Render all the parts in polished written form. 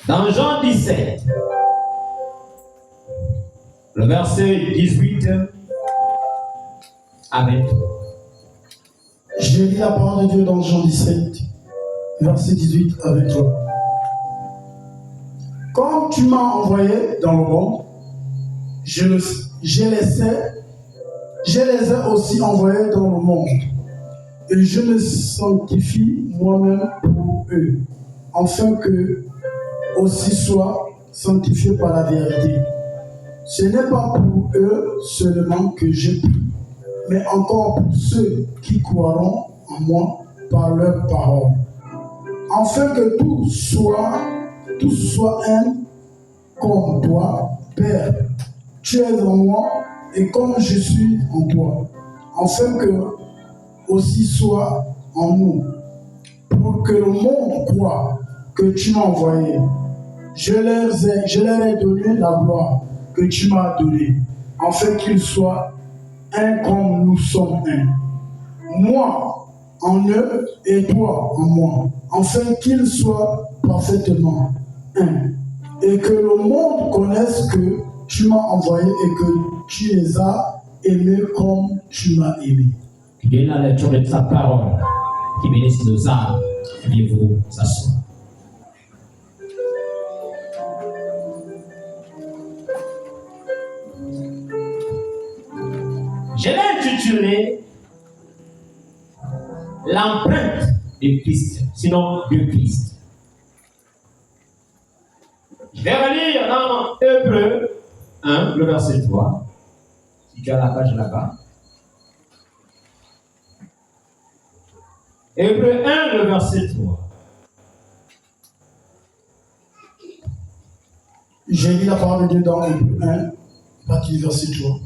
Dans Jean 17, le verset 18 à 23. Je lis la parole de Dieu dans Jean 17, verset 18 à 23. Comme tu m'as envoyé dans le monde, je les ai aussi envoyés dans le monde. Et je me sanctifie moi-même pour eux, afin qu'eux aussi soient sanctifiés par la vérité. Ce n'est pas pour eux seulement que je prie, mais encore pour ceux qui croiront en moi par leur parole, afin que tous soient un comme toi, Père. Tu es en moi et comme je suis en toi, afin que aussi soit en nous, pour que le monde croie que tu m'as envoyé. Je leur ai donné la gloire que tu m'as donnée, afin qu'ils soient un comme nous sommes un. Moi en eux et toi en moi, afin qu'ils soient parfaitement un. Et que le monde connaisse que tu m'as envoyé et que tu les as aimés comme tu m'as aimé. Que la lecture de sa parole qui bénisse nos âmes. Veuillez-vous s'asseoir. Je l'ai intitulé l'empreinte de Christ, sinon de Christ. Je vais relire dans Hébreux 1, le verset 3. Si tu as la page là-bas. Hébreux 1, le verset 3. J'ai lu la parole de Dieu dans Hébreux 1, partie du verset 3.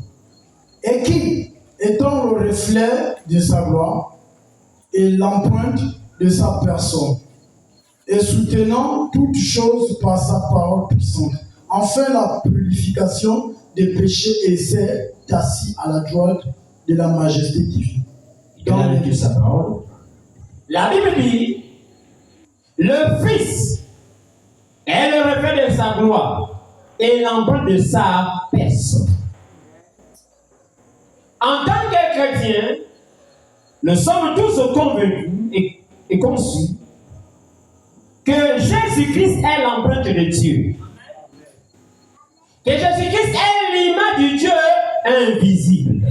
Et qui, étant le reflet de sa gloire et l'empreinte de sa personne, et soutenant toutes choses par sa parole puissante, enfin la purification des péchés, et s'est assis à la droite de la majesté divine. Dans de sa parole, la Bible dit, le Fils est le reflet de sa gloire et l'empreinte de sa personne. En tant que chrétiens, nous sommes tous convaincus et conçus que Jésus-Christ est l'empreinte de Dieu. Que Jésus-Christ est l'image du Dieu invisible.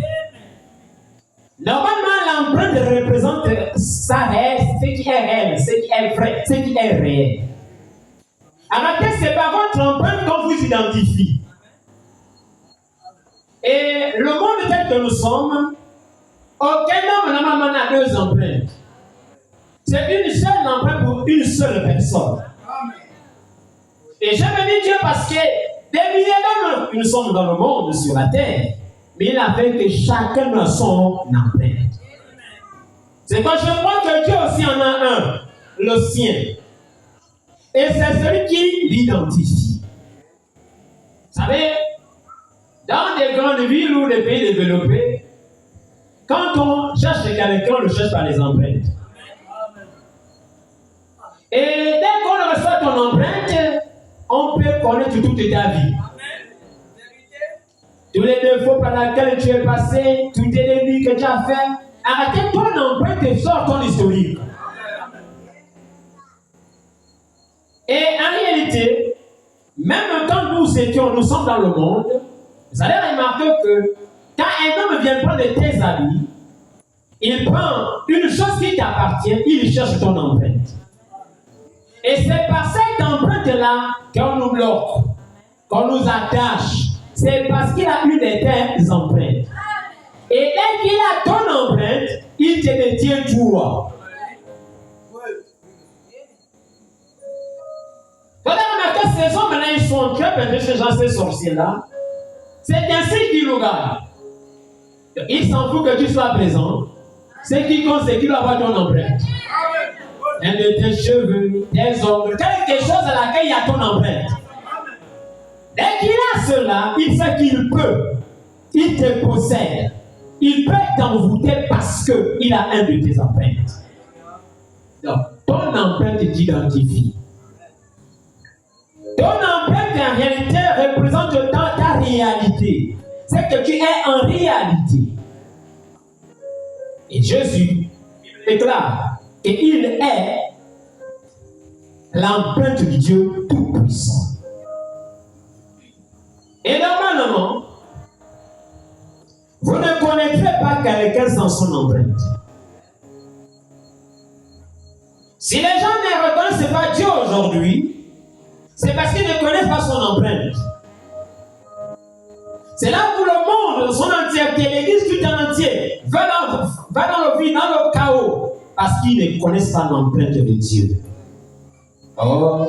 Normalement, l'empreinte représente ce qui est réel, ce qui est vrai, ce qui est réel. Alors que c'est pas votre empreinte qu'on vous identifie. Et le monde tel que nous sommes, aucun homme normalement n'a deux empreintes. C'est une seule empreinte pour une seule personne. Et je bénis Dieu parce que des milliers d'hommes, nous sommes dans le monde, sur la terre. Mais il a fait que chacun a son empreinte. C'est quand je crois que Dieu aussi en a un, le sien. Et c'est celui qui l'identifie. Vous savez, dans des grandes villes ou des pays développés, quand on cherche quelqu'un, on le cherche par les empreintes. Et dès qu'on reçoit ton empreinte, on peut connaître toute ta vie. Tous les défauts par lesquels tu es passé, tous tes débits que tu as fait. Arrêtez ton empreinte et sors ton historique. Et en réalité, même quand nous sommes dans le monde, vous allez remarquer que quand un homme vient prendre tes habits, il prend une chose qui t'appartient, il cherche ton empreinte. Et c'est par cette empreinte-là qu'on nous bloque, qu'on nous attache. C'est parce qu'il a une de tes empreintes. Et dès qu'il a ton empreinte, il te détient toi. Vous avez remarqué ces hommes-là, ils sont très péchés, ces gens, ces sorciers-là. C'est ainsi qu'ils nous gardent. Il s'en fout que tu sois présent. Ce qui compte, c'est qu'il doit avoir ton empreinte. Un de tes cheveux, tes ongles, quelque chose à laquelle il y a ton empreinte. Dès qu'il a cela, il sait qu'il peut. Il te possède. Il peut t'envoûter parce qu'il a un de tes empreintes. Donc, ton empreinte t'identifie. c'est que tu es en réalité. Et Jésus déclare qu'il est l'empreinte du Dieu Tout-Puissant. Et normalement, vous ne connaîtrez pas quelqu'un sans son empreinte. Si les gens ne reconnaissent pas Dieu aujourd'hui, c'est parce qu'ils ne connaissent pas son empreinte. C'est là où le monde, son entièreté, l'église tout en entier, va dans le vide, dans le chaos, parce qu'ils ne connaissent pas l'empreinte de Dieu. Oh.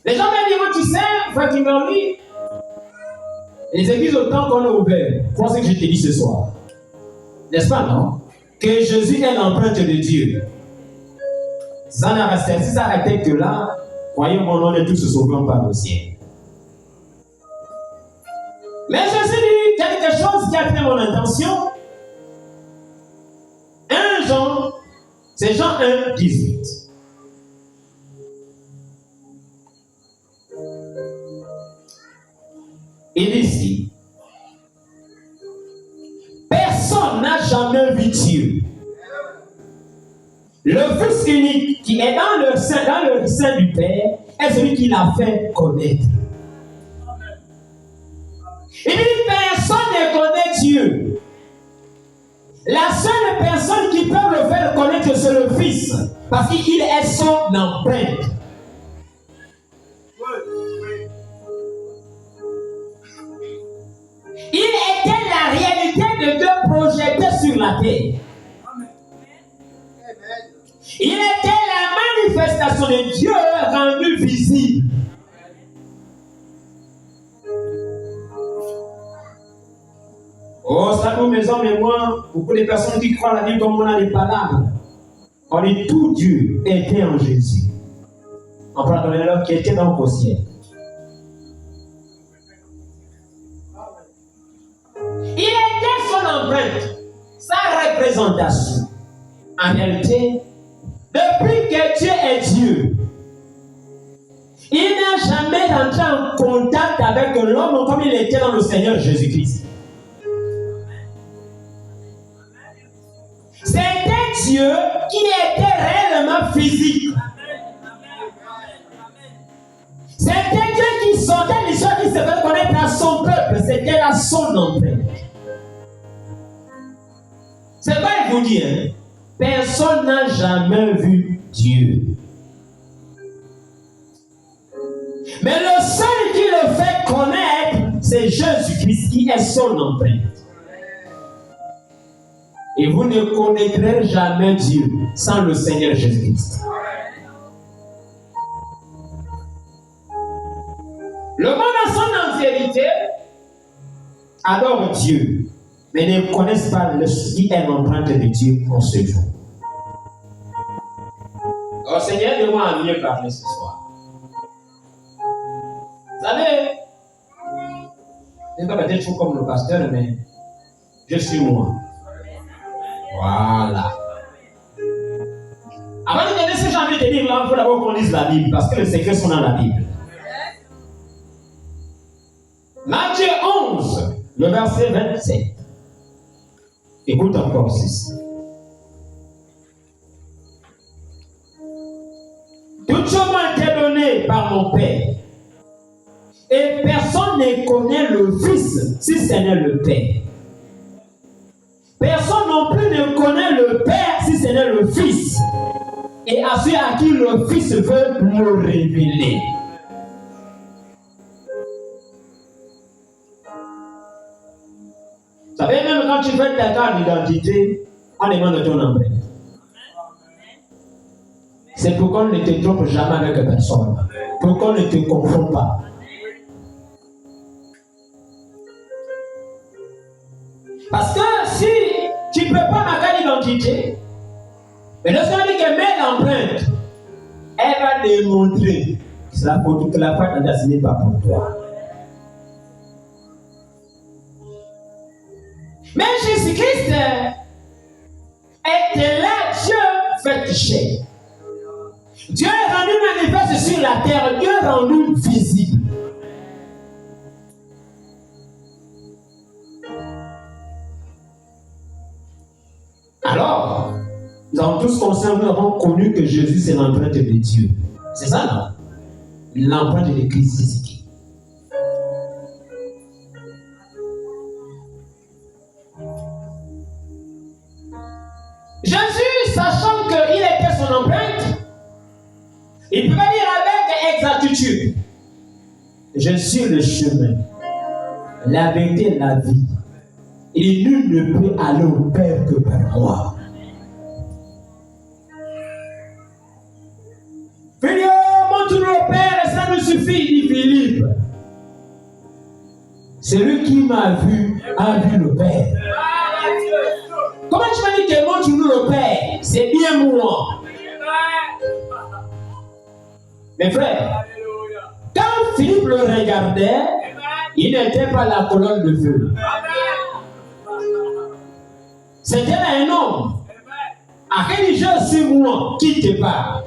Les gens me diront, tu sais, frère Kimberly, les églises autant qu'on a ouvert, crois ce que je te dis ce soir. N'est-ce pas, non? Que Jésus est l'empreinte de Dieu. Si ça n'arrêtait que là, croyez-moi, on est tous sauvés par le ciel. Mais Jésus dit quelque chose qui a fait mon intention. 1 Jean, c'est Jean 1, 18. Il dit ici, personne n'a jamais vu Dieu. Le Fils unique qui est dans le sein du Père est celui qui l'a fait connaître. Il dit personne ne connaît Dieu. La seule personne qui peut le faire connaître, c'est le Fils, parce qu'il est son empreinte. Il était la réalité de Dieu projetée sur la terre. Il était la manifestation de Dieu rendue visible. Oh, ça nous, mes hommes et moi, beaucoup de personnes qui croient la Bible comme on a les palabres. On dit tout Dieu était en Jésus. On parle de l'homme qui était dans le ciel. Il était son empreinte, sa représentation. En réalité, depuis que Dieu est Dieu, il n'a jamais rentré en contact avec l'homme comme il était dans le Seigneur Jésus-Christ. C'était Dieu qui était réellement physique. C'était Dieu qui sortait les choses qui se fait connaître à son peuple. C'était là son empreinte. C'est pas il vous dit, hein? Personne n'a jamais vu Dieu. Mais le seul qui le fait connaître, c'est Jésus-Christ qui est son empreinte. Et vous ne connaîtrez jamais Dieu sans le Seigneur Jésus-Christ. Le monde à son entièreté adore Dieu, mais ne connaissent pas ce qui est l'empreinte de Dieu en ce jour. Alors, Seigneur, aide-moi à mieux parler ce soir. Vous savez, je ne vais pas peut-être trop comme le pasteur, mais je suis moi. Voilà. Avant de donner ce genre de livre, là, il faut d'abord qu'on lise la Bible, parce que les secrets sont dans la Bible. Matthieu 11, le verset 27. Écoute encore ceci. Toutes choses m'ont été données par mon Père. Et personne ne connaît le Fils si ce n'est le Père. Personne non plus ne connaît le Père si ce n'est le Fils. Et à celui à qui le Fils veut le révéler. Vous savez, même quand tu fais ta carte d'identité, on demande ton empreinte. C'est pour qu'on ne te trompe jamais avec personne. Pour qu'on ne te confonde pas. Parce que si tu ne peux pas ma carte d'identité, mais lorsqu'on dit qu'elle met l'empreinte, elle va démontrer que la carte d'identité n'est pas pour toi. Mais Jésus-Christ était là, Dieu fait chair. Dieu est rendu manifeste sur la terre, Dieu est rendu visible. En tout ce qu'on sait, nous avons connu que Jésus, c'est l'empreinte de Dieu. C'est ça, non? L'empreinte de l'Église, c'est qui? Jésus, sachant qu'il était son empreinte, il pouvait dire avec exactitude: je suis le chemin, la vérité et la vie. Et nul ne peut aller au Père que par moi. Philippe, montre-nous le Père et ça nous suffit, dit Philippe. Celui qui m'a vu a vu le Père. Comment tu m'as dit que montre-nous le Père? C'est bien moi. Mes frères, quand Philippe le regardait, il n'était pas la colonne de feu. C'était un homme. À quel jour c'est moi qui te parle?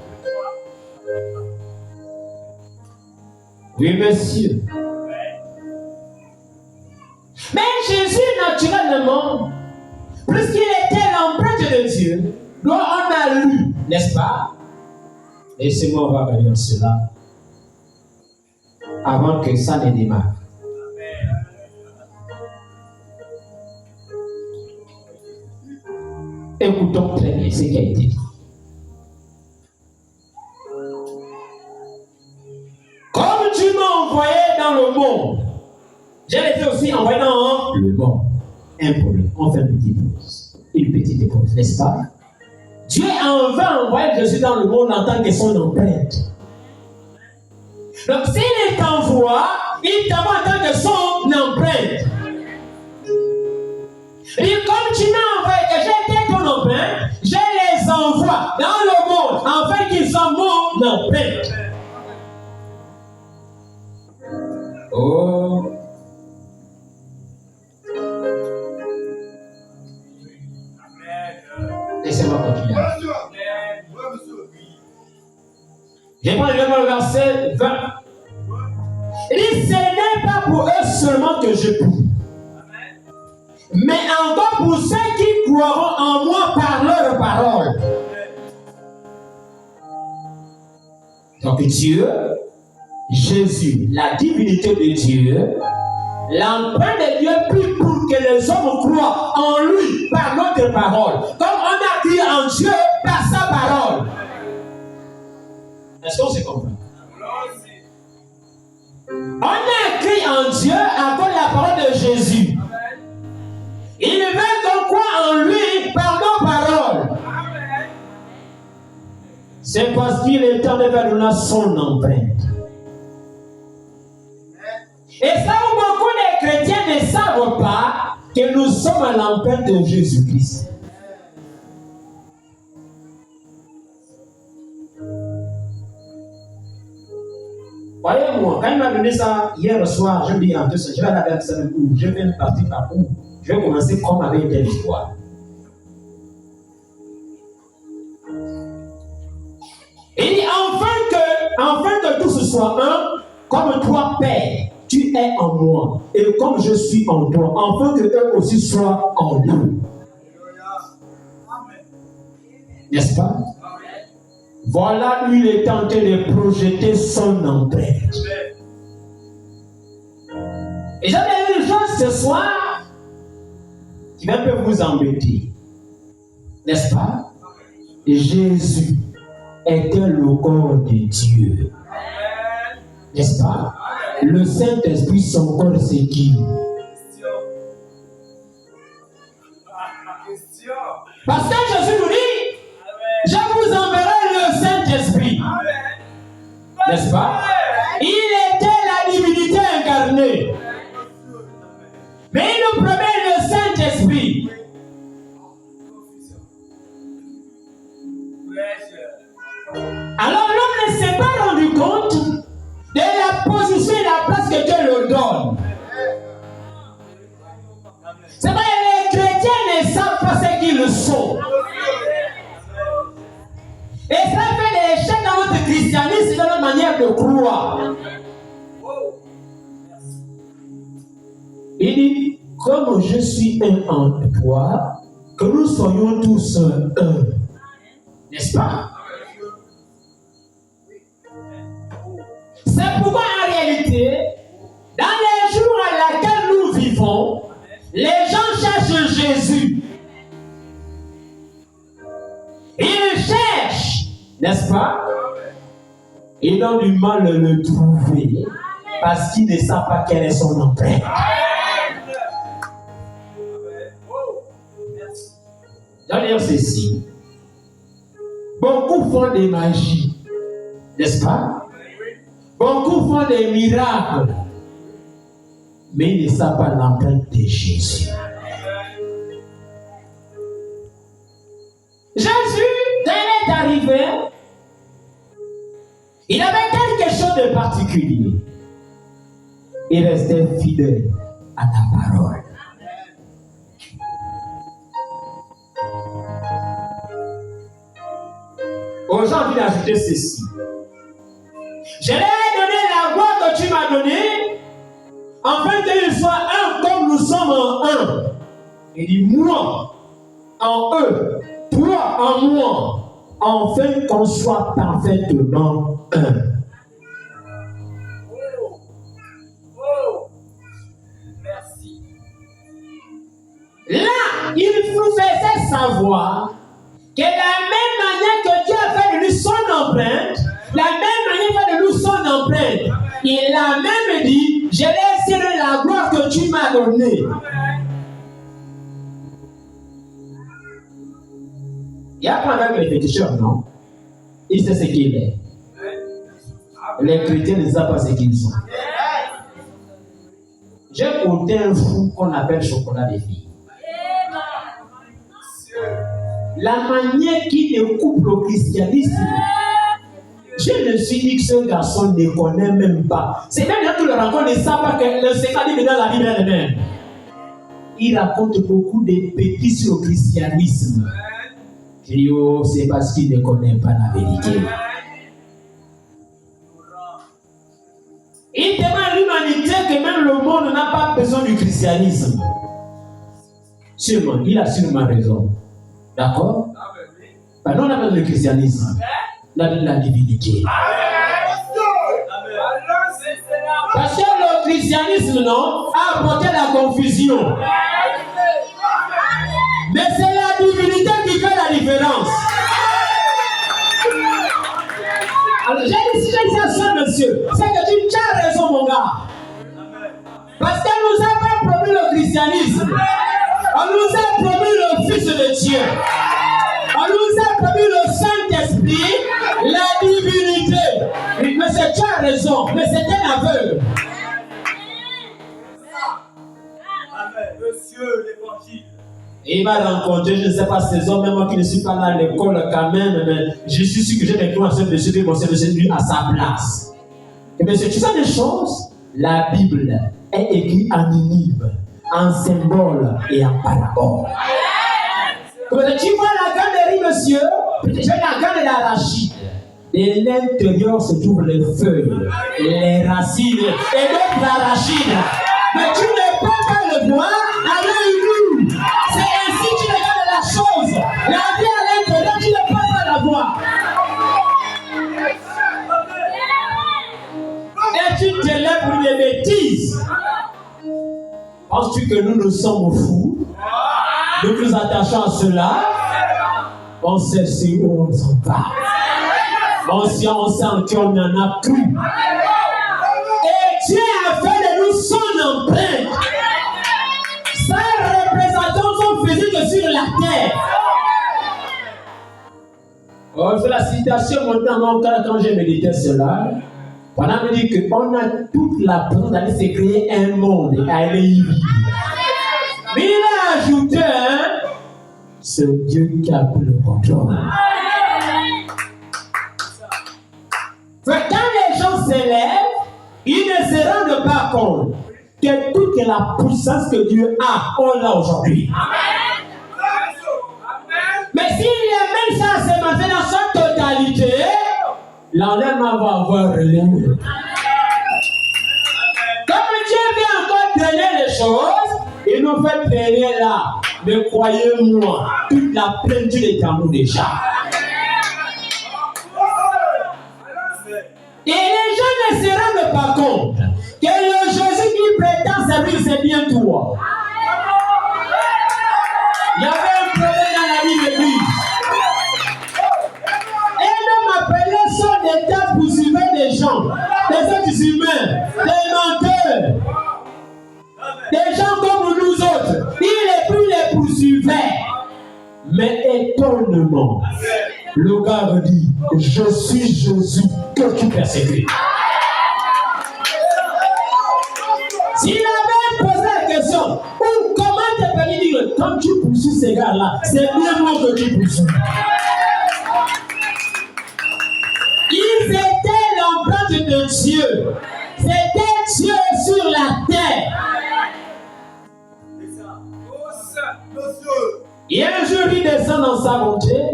Oui, monsieur. Mais Jésus, naturellement, puisqu'il était l'empreinte de Dieu, dont on a lu, n'est-ce pas? Laissez-moi voir derrière cela avant que ça ne démarre. Écoutons très bien ce qui a été dit. Comme tu m'as envoyé dans le monde, je l'ai fait aussi envoyer dans le monde. Un problème. On fait une petite pause, n'est-ce pas? Dieu a enfin envoyé Jésus dans le monde en tant que son empreinte. Donc s'il t'envoie, il t'envoie en tant que son empreinte. Et comme tu m'as envoyé, que j'étais ton empreinte, je les envoie dans le monde afin qu'ils soient mon empreinte. Oh. Laissez-moi continuer. Je prends le verset 20. Il dit, ce n'est pas pour eux seulement que je prie, mais encore pour ceux qui croiront en moi par leur parole. Donc Dieu, Jésus, la divinité de Dieu, l'empreinte de Dieu prie pour que les hommes croient en lui par notre parole. Comme on a cru en Dieu par sa parole. Est-ce qu'on se comprend? On a cru en Dieu à cause de la parole de Jésus. Il veut qu'on croit en lui par nos paroles. C'est parce qu'il est en train de donner son empreinte. Et ça, beaucoup de chrétiens ne savent pas que nous sommes à l'empreinte de Jésus-Christ. Voyez-moi, quand il m'a donné ça hier soir, je me dis en deux semaines, je vais aller avec ça, je vais partir par où? Je vais commencer comme avec une histoire. Il dit enfin que tout ce soit un, comme toi, Père, tu es en moi, et comme je suis en toi, afin que eux aussi soient en nous. N'est-ce pas? Voilà, lui, il est en train de projeter son empreinte. Et j'avais une chose ce soir qui va un peu vous embêter. N'est-ce pas? Jésus était le corps de Dieu. N'est-ce pas? Le Saint-Esprit, son corps, c'est qui? Parce que Jésus nous dit, je vous enverrai le Saint-Esprit. N'est-ce pas? Il était la divinité incarnée. Mais il nous promet le Saint-Esprit. Alors l'homme ne s'est pas rendu compte de la position et la place que Dieu lui donne. C'est vrai, les chrétiens ne savent pas ce qu'ils sont. Et ça fait des échecs dans notre christianisme, dans notre manière de croire. Il dit, comme je suis un en toi, que nous soyons tous un. N'est-ce pas? C'est pourquoi en réalité, dans les jours à laquelle nous vivons, les gens cherchent Jésus. Ils cherchent, n'est-ce pas? Ils ont du mal à le trouver parce qu'ils ne savent pas quel est son empreinte. Je vais dire ceci. Beaucoup font des magies, n'est-ce pas? Beaucoup font des miracles, mais ils ne savent pas l'empreinte de Jésus. Jésus, quand il est arrivé, il avait quelque chose de particulier. Il restait fidèle à la parole. Aujourd'hui, j'ai ajouté ceci. Je leur ai donné la gloire que tu m'as donnée, afin qu'ils soient un comme nous sommes en un. Il dit moi en eux, toi en moi, afin qu'on soit parfaitement un. Merci. Là, il nous faisait savoir que la même manière que Dieu a fait de nous son empreinte, la même manière fait de nous son empreinte, il a même dit, je laisse la gloire que tu m'as donnée. Il y a pas avec les féticheurs, non? Il sait ce qu'il est. Les chrétiens ne savent pas ce qu'ils sont. J'ai compté un fou qu'on appelle chocolat des filles. La manière qu'il découpe le christianisme, je me suis dit que ce garçon ne connaît même pas. C'est même là que le rencontre ne sait pas que le secret est dans la Bible elle-même. Il raconte beaucoup de petits sur le christianisme. Je dis, oh, c'est parce qu'il ne connaît pas la vérité. Il demande à l'humanité que même le monde n'a pas besoin du christianisme. Sûrement, il a sûrement raison. D'accord? Ben, nous on a besoin du christianisme. La divinité. Parce que le christianisme, non, a apporté la confusion. Mais c'est la divinité qui fait la différence. Alors, j'ai dit ça, monsieur. C'est que tu as raison, mon gars. Parce qu'elle nous a pas promis le christianisme. On nous a promis le Fils de Dieu. On nous a promis le Saint-Esprit, la divinité. Mais c'est, tu as raison, mais c'est un aveugle. Amen. Monsieur l'évangile. Et il va rencontrer, je ne sais pas, ces hommes, même moi qui ne suis pas là à l'école quand même, mais je suis sûr que j'ai des commencé de suivre mon Seigneur à sa place. Et bien, c'est tout ça des choses. La Bible est écrite en énigme, en symbole et en parabole. Tu vois la galerie, monsieur, j'ai la gamme d'arachide. Et l'intérieur se trouvent les feuilles, les racines et d'autres arachides. Mais tu ne peux pas le voir à l'œil nu. C'est ainsi que tu regardes la chose. La vie à l'intérieur, tu ne peux pas la voir. Et tu te lèves pour des bêtises. Penses-tu que nous sommes fous? Nous nous attachons à cela. On sait si on s'en parle. On sait qu'on en a cru. Et Dieu a fait de nous son empreinte. Sa représentation physique sur la terre. Oh, je fais la citation maintenant quand j'ai médité cela. On a dit qu'on a toute la présence d'aller se créer un monde et aller y vivre. Mais il a ajouté, c'est Dieu qui a pris le contrôle. Quand les gens s'élèvent, ils ne se rendent pas compte que toute la puissance que Dieu a, on l'a aujourd'hui. Mais s'il amène ça à se maintenir dans sa totalité, l'enlèvement va avoir relevé. Comme Dieu vient encore traîner les choses, il nous fait traîner là. Mais croyez-moi, toute la plénitude est en nous déjà. Et les gens ne se rendent pas compte que le Jésus qui prétend servir, c'est bien toi. Il y avait un problème dans la vie de l'Église. Un homme appelé son d'état poursuivait des gens, des êtres humains, des menteurs, des gens comme nous autres. Il les poursuivait. Mais étonnement, le gars dit, je suis Jésus que tu persécutes. S'il avait posé la question, ou comment tu peux dire, quand tu poursuis ces gars-là, c'est bien moi que tu poursuis. Ils étaient l'empreinte de Dieu. C'était Dieu sur la terre. Et un jour, il descend dans sa montée,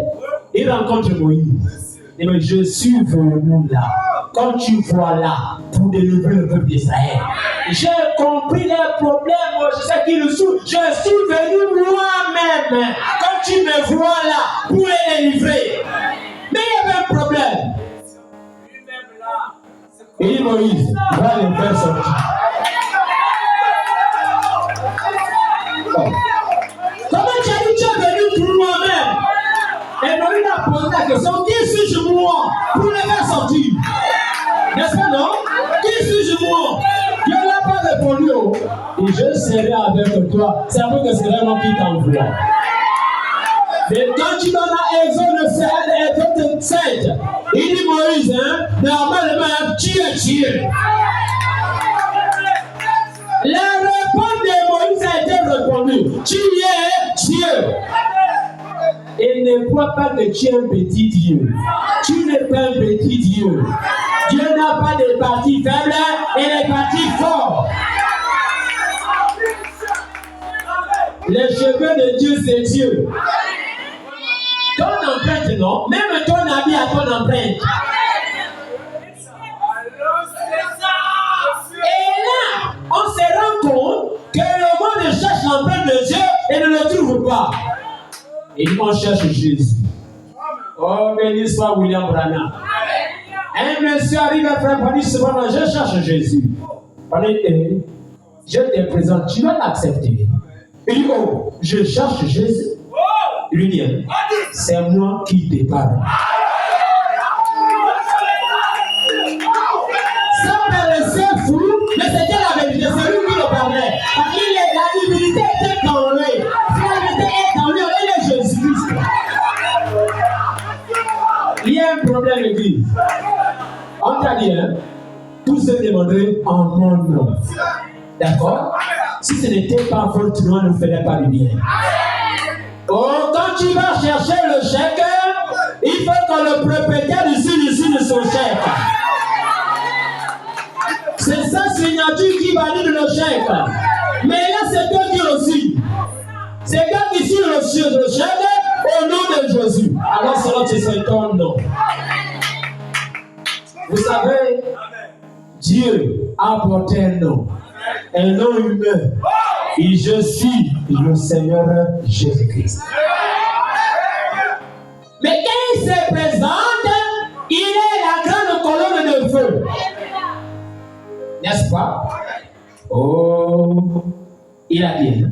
il rencontre Moïse. Il dit, je suis venu là, comme tu vois là, pour délivrer le peuple d'Israël. J'ai compris les problèmes, je sais qu'ils sont. Je suis venu moi-même, comme tu me vois là, pour les délivrer. Mais il y avait un problème. Il dit, Moïse, va les faire sortir. Comment tu as dit tu es venu pour moi-même? Et Moïse a posé la question, qui suis-je moi pour les faire sortir? N'est-ce pas non? Qui suis-je moi? Dieu n'a pas répondu. Et je serai avec toi. C'est un peu que c'est vraiment qui t'envoie. Mais quand tu vas dans Exode 7, il dit Moïse, normalement, tu es Dieu. La réponse de Moïse a été répondue. Tu es Dieu. Et ne crois pas que tu es un petit Dieu. Tu n'es pas un petit Dieu. Dieu n'a pas de parties faibles et des parties fortes. Les cheveux de Dieu, c'est Dieu. Ton empreinte, non? Même ton habit a ton empreinte. Et là, on se rend compte que le monde cherche l'empreinte de Dieu et ne le trouve pas. Et on cherche Jésus. Oh, béni soit William Branham. Un monsieur arrive à faire parler souvent, je cherche Jésus. Je te présente, tu vas l'accepter. Il dit, oh, je cherche Jésus. Il lui dit, c'est moi qui te parle. Ça paraissait fou, mais c'était la vérité. C'est lui qui le parlait. Parce que la divinité était en lui. La vérité est en lui. Il est Jésus-Christ. Il y a un problème, l'église. On t'a dit, tout se demanderait en mon nom. D'accord? Si ce n'était pas votre nom, ne ferait pas le bien. Oh, quand tu vas chercher le chèque, il faut que le propriétaire ici de son chèque. C'est sa signature qui valide le chèque. Mais là, c'est toi qui aussi. C'est toi qui signe le chèque au nom de Jésus. Alors, cela, c'est ton nom. Vous savez, Dieu a apporté un nom humain. Et je suis le Seigneur Jésus-Christ. Mais quand il se présente, il est la grande colonne de feu. N'est-ce pas? Oh, il a dit,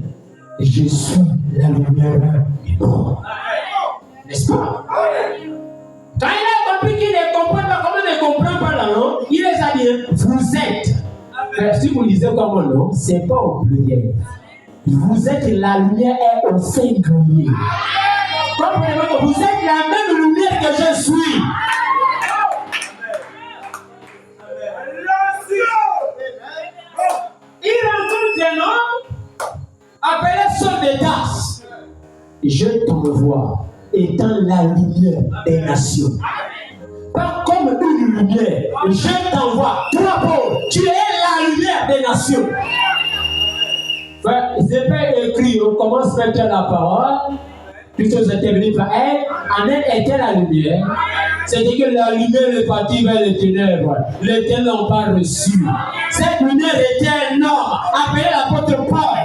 je suis la lumière du monde. N'est-ce pas? Quand il a compris qu'il ne comprend pas, comment il ne comprend pas la langue, il les a dit, vous êtes. Si vous lisez comme mon nom, ce n'est pas au pluriel. Vous êtes la lumière est au singulier. Comprenez-vous que vous êtes la même lumière que je suis. Il rencontre un homme appelé Saul de Tarse. Je t'envoie étant la lumière des nations. Pas comme une lumière. Je t'envoie. Toi, Paul, tu es la lumière des nations. C'est pas écrit, on commence par la parole, puisque vous êtes venu par elle, en elle était la lumière. C'est-à-dire que la lumière est partie vers les ténèbres. Les ténèbres n'ont pas reçu. Cette lumière était un homme appelé l'apôtre Paul.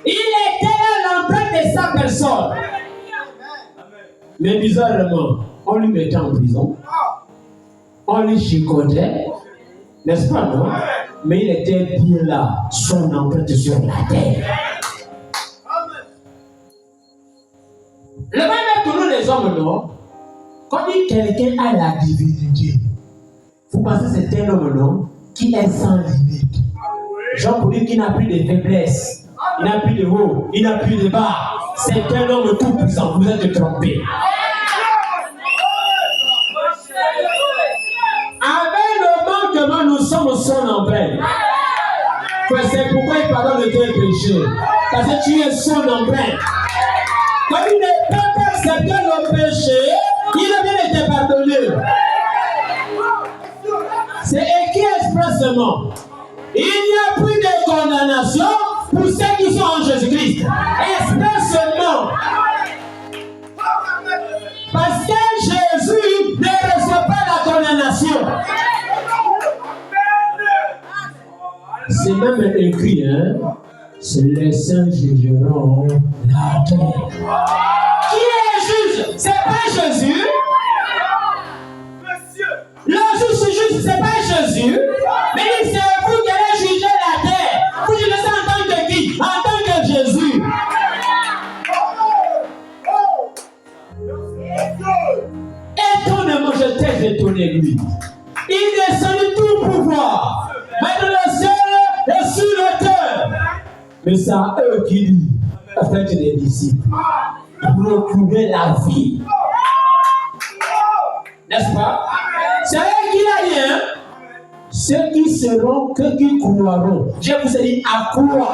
Il était là l'empreinte de sa personne. Mais bizarrement, on lui mettait en prison, on lui chicotait, n'est-ce pas, non? Mais il était bien là, son empreinte sur la terre. Le Bible pour nous les hommes, non? Quand dit quelqu'un a la divinité, vous pensez que c'est un homme, non? Qui est sans limite. Genre pour dire qu'il n'a plus de faiblesse, il n'a plus de haut, il n'a plus de bas. C'est un homme tout puissant, vous êtes trompés. Avec le manquement, nous sommes son empreinte. C'est pourquoi il pardonne de tes péchés. Parce que tu es son empreinte. Quand il n'est pas accepté le péché, il a bien été pardonné. C'est écrit expressément. Il n'y a plus de condamnation pour ceux qui sont en Jésus-Christ. Expressément. Parce que Jésus ne reçoit pas la condamnation. C'est même écrit, hein? C'est les saints jugeront la terre. Qui est juge? C'est pas Jésus. Le juge, c'est pas Jésus. Mais c'est vous qui allez juger la terre. Vous jugez ça en tant que qui? En tant que Jésus. Étonnamment, je t'ai étonné, lui. Il descendit tout pouvoir. Maintenant, le ciel est sur le terre. Mais c'est à eux qui dit, faites des disciples, pour retrouver la vie. N'est-ce pas? C'est eux qui l'a dit, hein? Ceux qui seront que qui croiront. Je vous ai dit à quoi?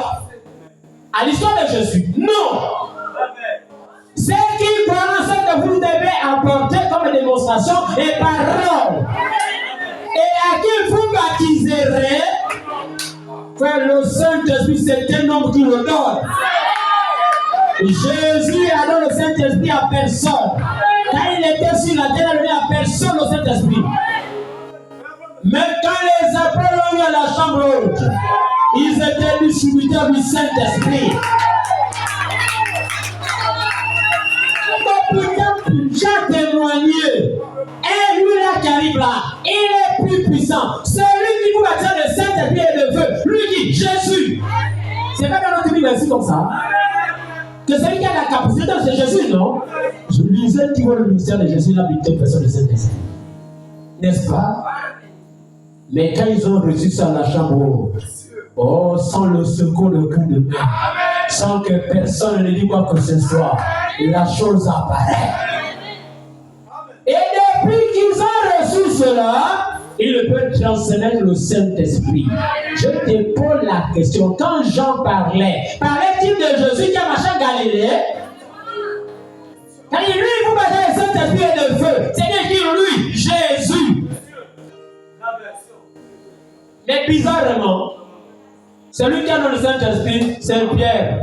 À l'histoire de Jésus? Non! Ceux qui croiront, ce que vous devez apporter comme démonstration et parole. Et à qui vous baptiserez? Frère, le Saint-Esprit, c'est un homme qui le donne. Jésus a donné le Saint-Esprit à personne. Quand il était sur la terre, il a donné à personne le Saint-Esprit. Mais quand les apôtres ont eu à la chambre haute, ils étaient distributeurs du Saint-Esprit. J'ai témoigné. Et lui là qui arrive là, il est plus puissant. Celui qui vous baptise de Saint-Esprit et de feu, lui dit Jésus. C'est pas dans notre Bible comme ça. Que celui qui a la capacité, c'est Jésus, non? Je lisais qui voit le ministère de Jésus, il a habité personne de Saint-Esprit. N'est-ce pas? Mais quand ils ont reçu ça à la chambre, oh, sans le secours de coup de main, sans que personne ne dise quoi que ce soit, la chose apparaît. Et depuis qu'ils ont reçu cela, ils peuvent transmettre le Saint-Esprit. Je te pose la question, quand Jean parlait-il de Jésus qui a marché en Galilée? Quand il dit, lui, vous baptisez le Saint-Esprit et de feu, c'est-à-dire lui, Jésus. Mais bizarrement, celui qui a dans le Saint-Esprit, c'est Pierre.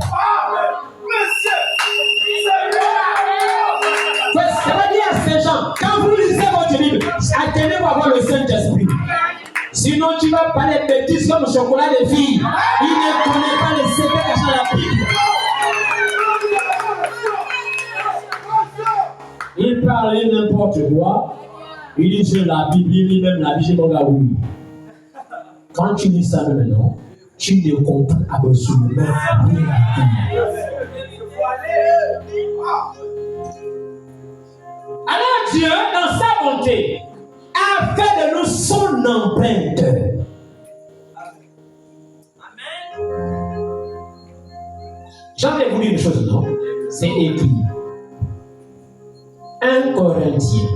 Ça veut dire à ces gens, quand vous lisez votre Bible, attendez-vous à avoir le Saint-Esprit. Sinon, tu vas parler de bêtises comme le chocolat des filles. Il ne connaît pas les secrets cachés dans la Bible. Il parlait n'importe quoi. Il dit sur la Bible, il lit même la Bible, mon gars, oui. Quand tu lis ça maintenant, tu ne comprends absolument rien. Alors Dieu, dans sa bonté, a fait de nous son empreinte. Amen. J'en ai voulu une chose, non? C'est écrit. 1 Corinthiens.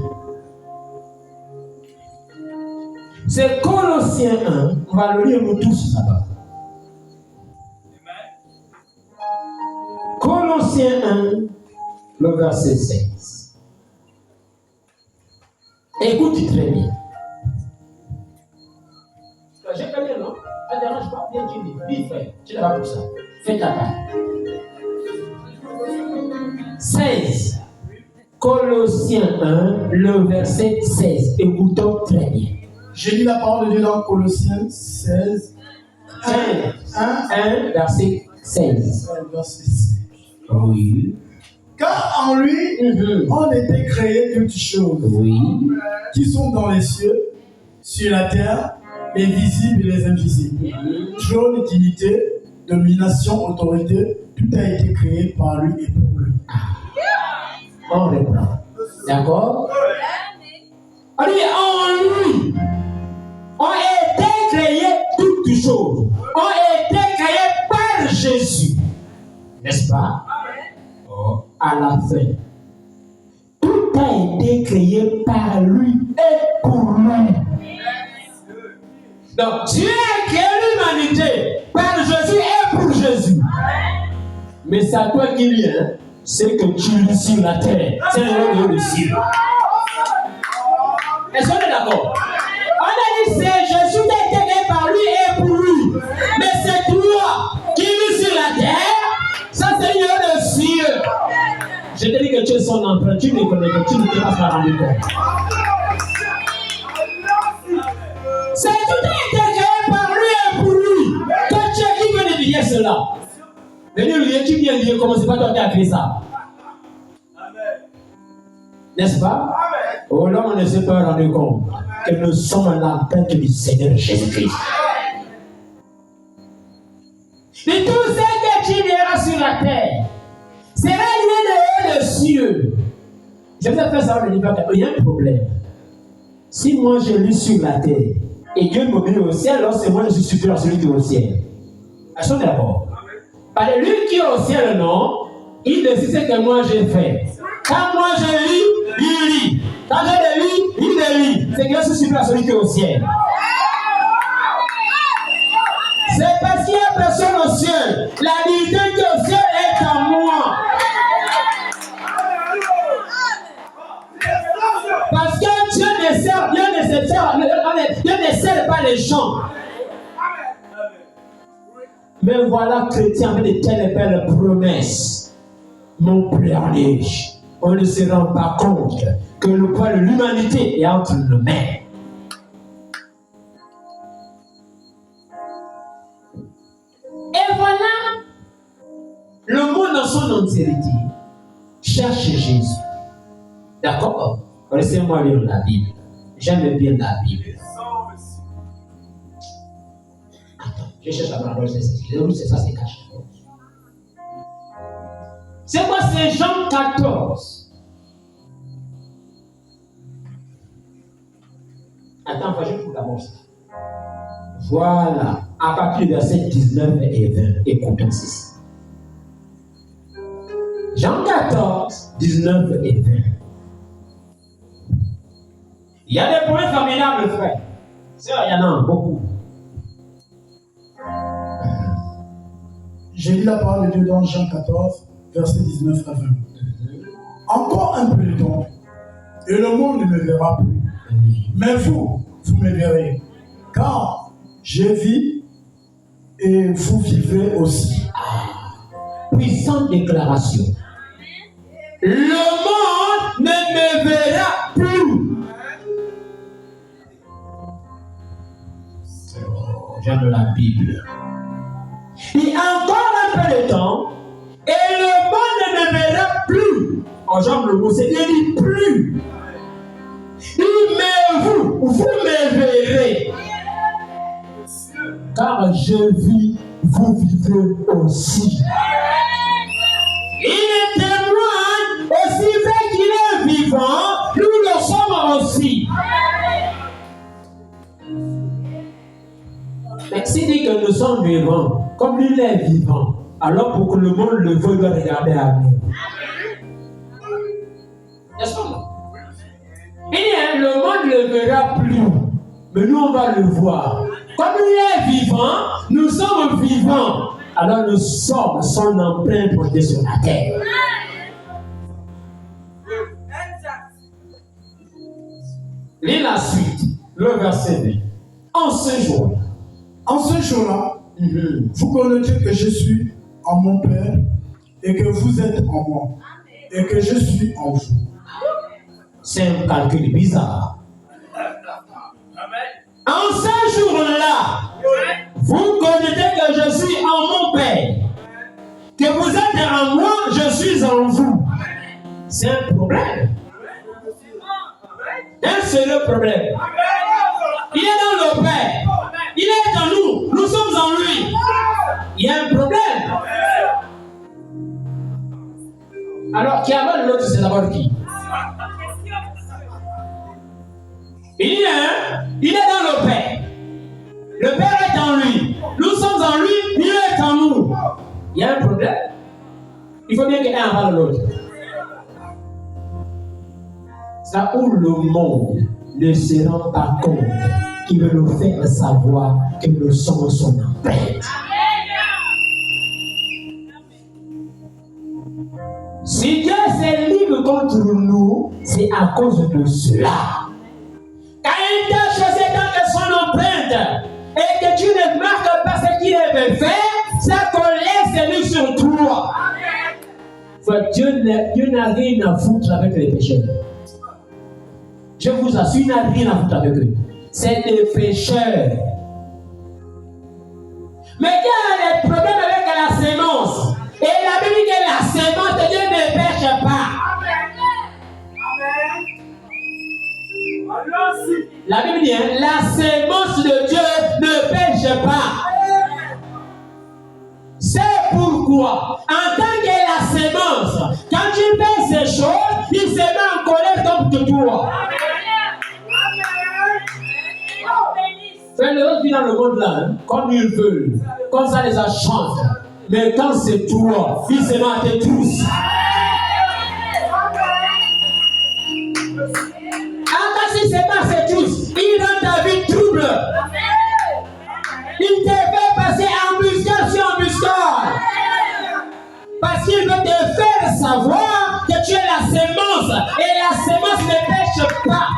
C'est Colossiens 1. On va le lire nous tous là-bas. Colossiens 1, le verset 16. Écoute très bien. J'ai pas dit non? Ça ne dérange pas. Viens, tu dis. Oui, frère. Tu n'as pas pour ça. Fais ta part. 16. Colossiens 1, le verset 16. Écoutons très bien. Je lis la parole de Dieu dans Colossiens 16. 1, verset 16. Verset 16. Oui. Car en lui, on était créé toutes choses qui sont dans les cieux, sur la terre, les visibles et les invisibles. Trône, dignité, domination, autorité, tout a été créé par lui et pour lui. On reprend. D'accord? On dit en lui, on a été créé toutes choses. On a été créé par Jésus. N'est-ce pas? À la fin. Tout a été créé par lui et pour lui. Donc, Dieu a créé l'humanité par Jésus et pour Jésus. Mais c'est à toi qui vient, c'est que tu lis sur la terre. C'est le ciel. Est-ce qu'on est d'accord? On a dit c'est Jésus qui a été créé par lui et pour lui. Mais c'est toi qui lis sur la terre. Ça, c'est le ciel. Je te dis que tu es son empreinte. Tu ne connais pas, tu ne t'es pas rendu compte. C'est tout a été créé par lui et pour lui. Toi, tu es qui veut dire cela? Venez lui, qui vient dire comment c'est pas toi qui as créé ça? N'est-ce pas? Oh là, on ne s'est pas rendu compte que nous sommes à l'empreinte du Seigneur Jésus-Christ. Et tout ce que tu verras sur la terre sera lié de cieux. Je vous ai fait savoir le niveau. Il y a un problème. Si moi je lis sur la terre et Dieu me met au ciel, alors c'est moi je suis supérieur à celui qui est au ciel. Est-ce qu'on est d'accord? Parce que lui qui est au ciel, non, il décide ce que moi j'ai fait. Quand moi je lis, il lit. Quand je lis, il lit. C'est que je suis supérieur à celui qui est au ciel. C'est parce qu'il n'y a personne au ciel. La dignité qui est au ciel est en moi. Parce que Dieu ne sert pas les gens. Mais voilà, chrétien, avec de telles belles promesses. Mon privilège. On ne se rend pas compte que le poids de l'humanité est entre nos mains. Et voilà, le monde dans son entièreté cherche Jésus. D'accord? Laissez-moi lire la Bible. J'aime bien la Bible. Attends, je cherche la parole, c'est ça, c'est caché. C'est quoi? C'est Jean 14. Attends, je vous d'abord ça. Voilà, à partir du verset 19 et 20, écoutons ceci. Jean 14, 19 et 20. Il y a des points formidables, frère. C'est vrai, il y en a beaucoup. J'ai lu la parole de Dieu dans Jean 14, verset 19 à 20. Encore un peu de temps, et le monde ne me verra plus. Mais vous me verrez. Car je vis et vous vivez aussi. Puissante déclaration. Le monde ne me verra plus. J'aime la Bible. Et encore un peu de temps, et le monde ne me verra plus. En genre le mot, c'est bien dit plus. Mais vous me verrez. Car je vis, vous vivez aussi. Il est témoin, aussi vrai qu'il est vivant, nous le sommes aussi. Mais s'il dit que nous sommes vivants, comme lui est vivant, alors pour que le monde le veuille, il doit regarder à nous. N'est-ce pas? Il dit, le monde ne le verra plus, mais nous on va le voir. Comme lui est vivant, nous sommes vivants. Alors nous sommes son empreinte portée sur la terre. Lis la suite, le verset 2. En ce jour-là, vous connaîtrez que je suis en mon Père et que vous êtes en moi et que je suis en vous. C'est un calcul bizarre. En ce jour-là, vous connaîtrez que je suis en mon Père, que vous êtes en moi, je suis en vous. problème. Un seul problème. Il est dans le Père. Il est en nous. Nous sommes en lui. Il y a un problème. Alors, qui avale l'autre, c'est d'abord qui? Il est dans le Père. Le Père est en lui. Nous sommes en lui. Il est en nous. Il y a un problème. Il faut bien que l'un avale l'autre. C'est là où le monde ne se rend pas compte qu'il veut nous faire savoir que nous sommes son empreinte. Si Dieu s'est libre contre nous, c'est à cause de cela. Quand une telle chose est dans son empreinte et que tu ne marques pas ce qu'il avait fait, sa colère s'est mise sur toi. Dieu n'a rien à foutre avec les pécheurs. Je vous assure, il n'a rien à foutre avec eux. C'est des pécheurs. Mais Dieu a des problèmes avec la sémence. Et la Bible dit que la sémence de Dieu ne pêche pas. La Bible dit, la sémence de Dieu ne pêche pas. C'est pourquoi, en tant que la sémence, quand tu fais ces choses, il se met en colère contre toi. Les autres vivent dans le monde là, comme ils veulent, comme ça les chantent. Mais quand c'est toi, ils se mettent tous. Quand il se met tous, il rend ta vie trouble. Il te fait passer embuscade sur embuscade. Parce qu'il veut te faire savoir que tu es la sémence. Et la sémence ne pêche pas.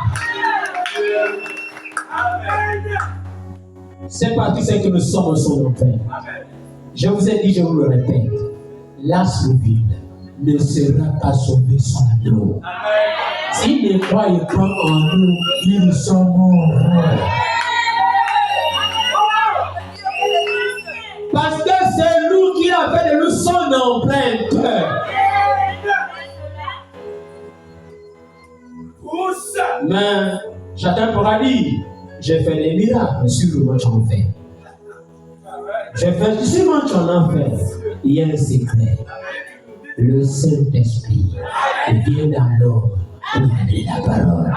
C'est parce que c'est que nous sommes son enfer. Je vous ai dit, je vous le répète, l'as vide ne sera pas sauvé sans nous. S'il ne croit pas en nous, ils sont morts. Parce que c'est nous qui a fait de nous son empreinte. Mais chacun pourra dire, j'ai fait des miracles, sûrement tu en fais. J'ai fait sûrement tu en fait. Il y a un secret. Le Saint-Esprit vient dans l'homme pour donner la parole.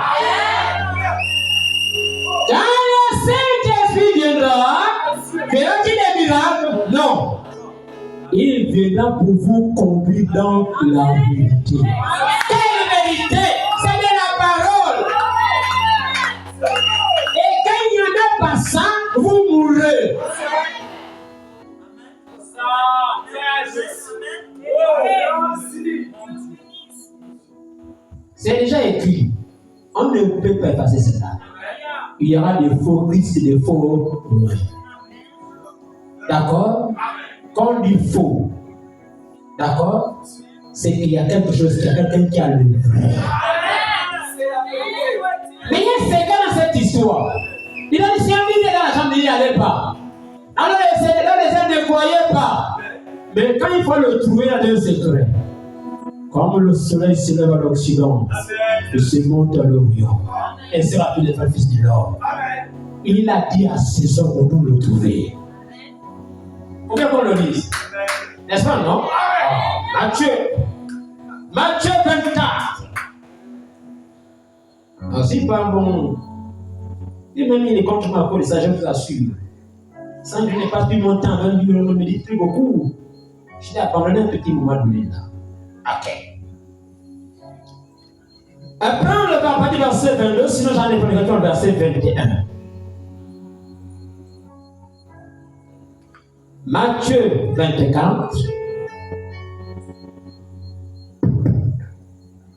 Quand le Saint-Esprit viendra, verra-t-il des miracles? Non. Il viendra pour vous conduire dans la vérité. Quelle vérité? C'est de la parole. Et quand il n'y en a pas ça, vous mourrez. C'est déjà écrit. On ne peut pas effacer cela. Il y aura des faux Christ et des faux mauvais. D'accord? Quand on dit faux, d'accord? C'est qu'il y a quelque chose, qu'il y a quelqu'un qui a le vrai. Mais il y a un secret dans cette histoire. Il a dit si un millier dans la chambre, il n'y allait pas. Alors les gens ne croyaient pas. Mais quand il faut le trouver, il y a un secret. Comme le soleil se lève à l'Occident, il se monte à l'Orient, et sera tous les fils de l'homme. Il a dit à ses hommes pour le trouver. Faut bien qu'on le dise. N'est-ce pas, non? Matthieu 24. C'est pas bon. Et même il est contre ma peau, ça je vous assure. Sans que je n'ai pas pu mon temps, même si je ne médite plus beaucoup. Je t'ai abandonné un petit moment de là. Ok. Après, on va partir du verset 22, sinon j'en ai pris le verset 21. Matthieu 24.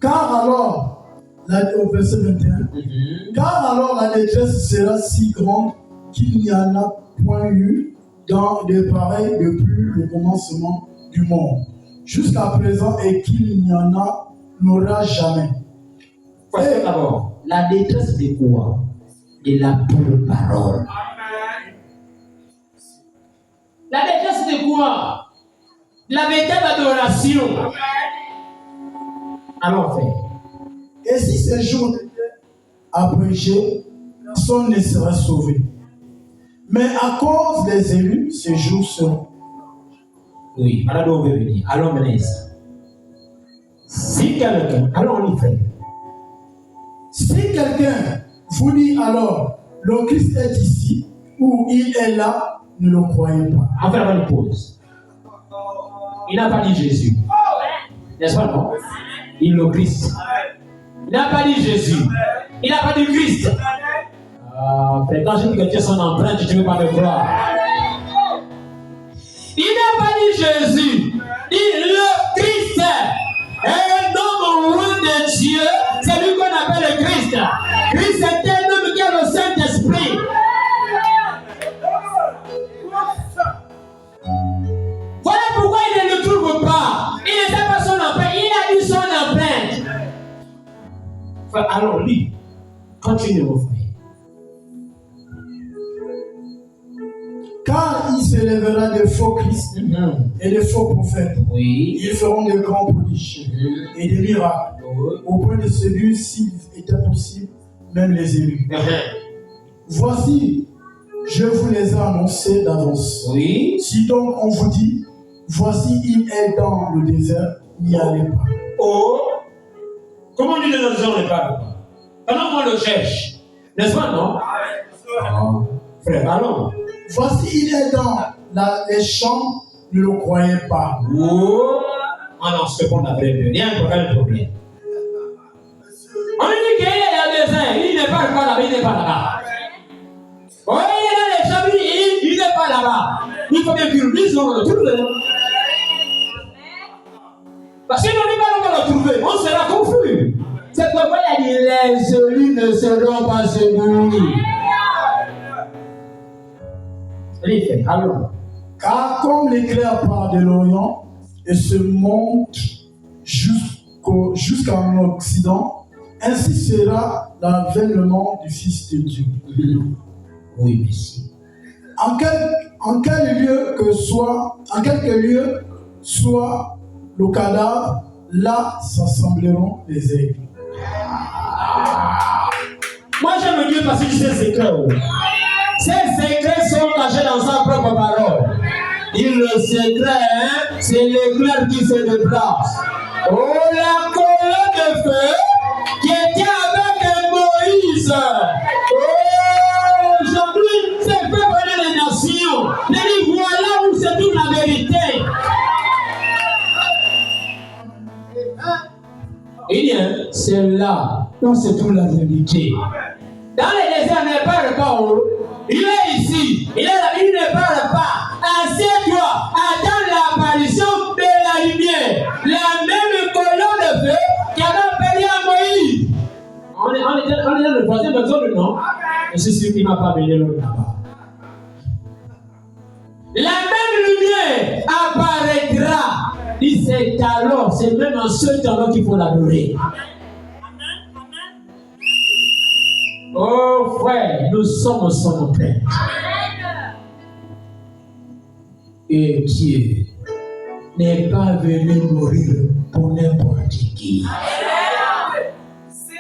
Car alors, au verset 21, car alors la détresse sera si grande qu'il n'y en a point eu dans des pareils depuis le commencement du monde, jusqu'à présent, et qu'il n'y en aura jamais. Voici d'abord, la détresse de quoi? De la pure parole. La détresse de quoi? La véritable adoration. Alors, fait. Et si ces jours étaient abrégés, personne ne serait sauvé. Mais à cause des élus, ces jours seront. Oui, voilà d'où on veut venir. Allons mener ça. Si quelqu'un, allons on y fait. Si quelqu'un vous dit alors, le Christ est ici, ou il est là, ne le croyez pas. On va faire une pause. Il n'a pas dit Jésus. N'est-ce pas, non? Il le Christ. Il n'a pas dit Jésus. Il n'a pas dit Christ. Après, quand je dis que tu es son empreinte, tu ne veux pas me croire. Il n'a pas dit Jésus. Il dit le Christ. Un homme loin de Dieu, c'est lui qu'on appelle le Christ. Christ est un homme qui a le Saint-Esprit. Voilà pourquoi il ne le trouve pas. Il ne sait pas son empreinte. Il a dit son empreinte. Alors lui, continue mon frère. Car il s'élèvera des faux Christ et des faux prophètes. Oui. Ils feront de grands prodiges et des miracles, au point de séduire, s'il était possible, même les élus. Voici, je vous les ai annoncés d'avance. Oui. Si donc on vous dit, voici, il est dans le désert, n'y allez pas. Oh, comment on dit dans le désert, on n'est pas? Pendant qu'on le cherche, n'est-ce pas, non? Frère, allons. Voici, il est dans les champs, ne le croyez pas. Oh, on en se répond après. Il y a un problème. On dit qu'il est dans le désert, il n'est pas là-bas, il n'est pas là-bas. Oh, il est dans les champs, il n'est pas là-bas. Il faut bien qu'il le dise, on le trouve. Parce que si on n'est pas là, on le trouver, on sera confus. C'est pourquoi il a dit les élus ne seront pas séduits. Car comme l'éclair part de l'Orient et se monte jusqu'en Occident, ainsi sera l'avènement du Fils de Dieu. Oui, merci. En quel lieu soit le cadavre, là s'assembleront les aigles. Moi j'aime Dieu parce que c'est secret. Ces secrets sont cachés dans sa propre parole. Et le secret, c'est l'éclair qui se déplace. Oh, la colonne de feu qui était avec Moïse. Oh, aujourd'hui, c'est fait venir les nations. Il dit voilà où c'est toute la vérité. Il dit, c'est là où c'est toute la vérité. Dans les déserts, il ne parle pas. Il est ici. Il ne parle pas. Assieds-toi. Attends l'apparition de la lumière. La même colonne de feu qui avait appelé à Moïse. On est dans le troisième épisode, non? Et c'est celui qui ne m'a pas amené l'autre là-bas. La même lumière apparaîtra. Et c'est alors, c'est même en ce temps-là qu'il faut l'adorer. Oh frère, nous sommes son empreinte. Et Dieu n'est pas venu mourir pour n'importe qui.